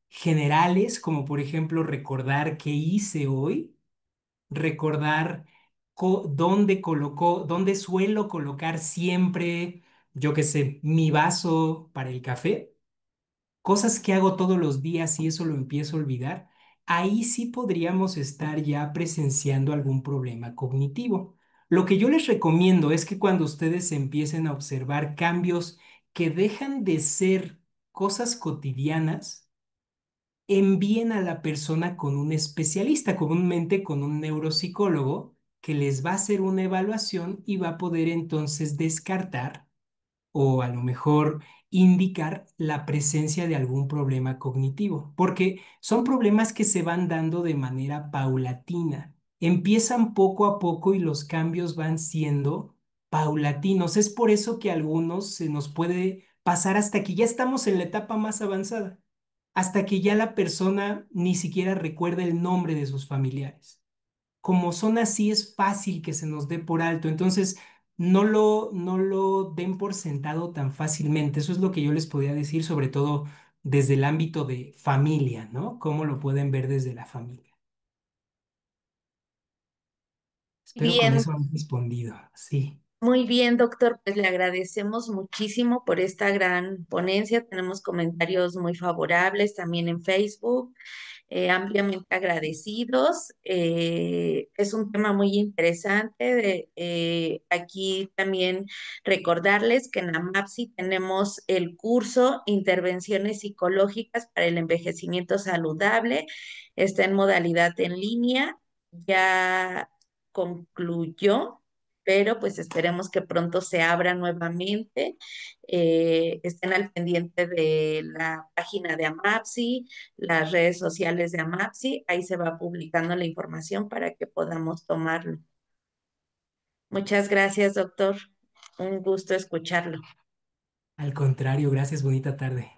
generales, como por ejemplo recordar qué hice hoy, recordar dónde suelo colocar siempre, yo qué sé, mi vaso para el café, cosas que hago todos los días y eso lo empiezo a olvidar, ahí sí podríamos estar ya presenciando algún problema cognitivo. Lo que yo les recomiendo es que cuando ustedes empiecen a observar cambios que dejan de ser cosas cotidianas, envíen a la persona con un especialista, comúnmente con un neuropsicólogo, que les va a hacer una evaluación y va a poder entonces descartar o a lo mejor indicar la presencia de algún problema cognitivo, porque son problemas que se van dando de manera paulatina. Empiezan poco a poco y los cambios van siendo paulatinos. Es por eso que a algunos se nos puede pasar hasta que ya estamos en la etapa más avanzada, hasta que ya la persona ni siquiera recuerda el nombre de sus familiares. Como son así, es fácil que se nos dé por alto. Entonces, no lo den por sentado tan fácilmente. Eso es lo que yo les podría decir, sobre todo desde el ámbito de familia, ¿no? ¿Cómo lo pueden ver desde la familia? Espero con Bien, eso han respondido. Sí, muy bien, doctor. Pues le agradecemos muchísimo por esta gran ponencia. Tenemos comentarios muy favorables también en Facebook. Ampliamente agradecidos. Es un tema muy interesante. Aquí también recordarles que en AMAPSI tenemos el curso Intervenciones Psicológicas para el Envejecimiento Saludable. Está en modalidad en línea. Ya concluyó, pero pues esperemos que pronto se abra nuevamente. Estén al pendiente de la página de AMAPSI, las redes sociales de AMAPSI, ahí se va publicando la información para que podamos tomarlo. Muchas gracias, doctor. Un gusto escucharlo. al contrario, gracias, bonita tarde.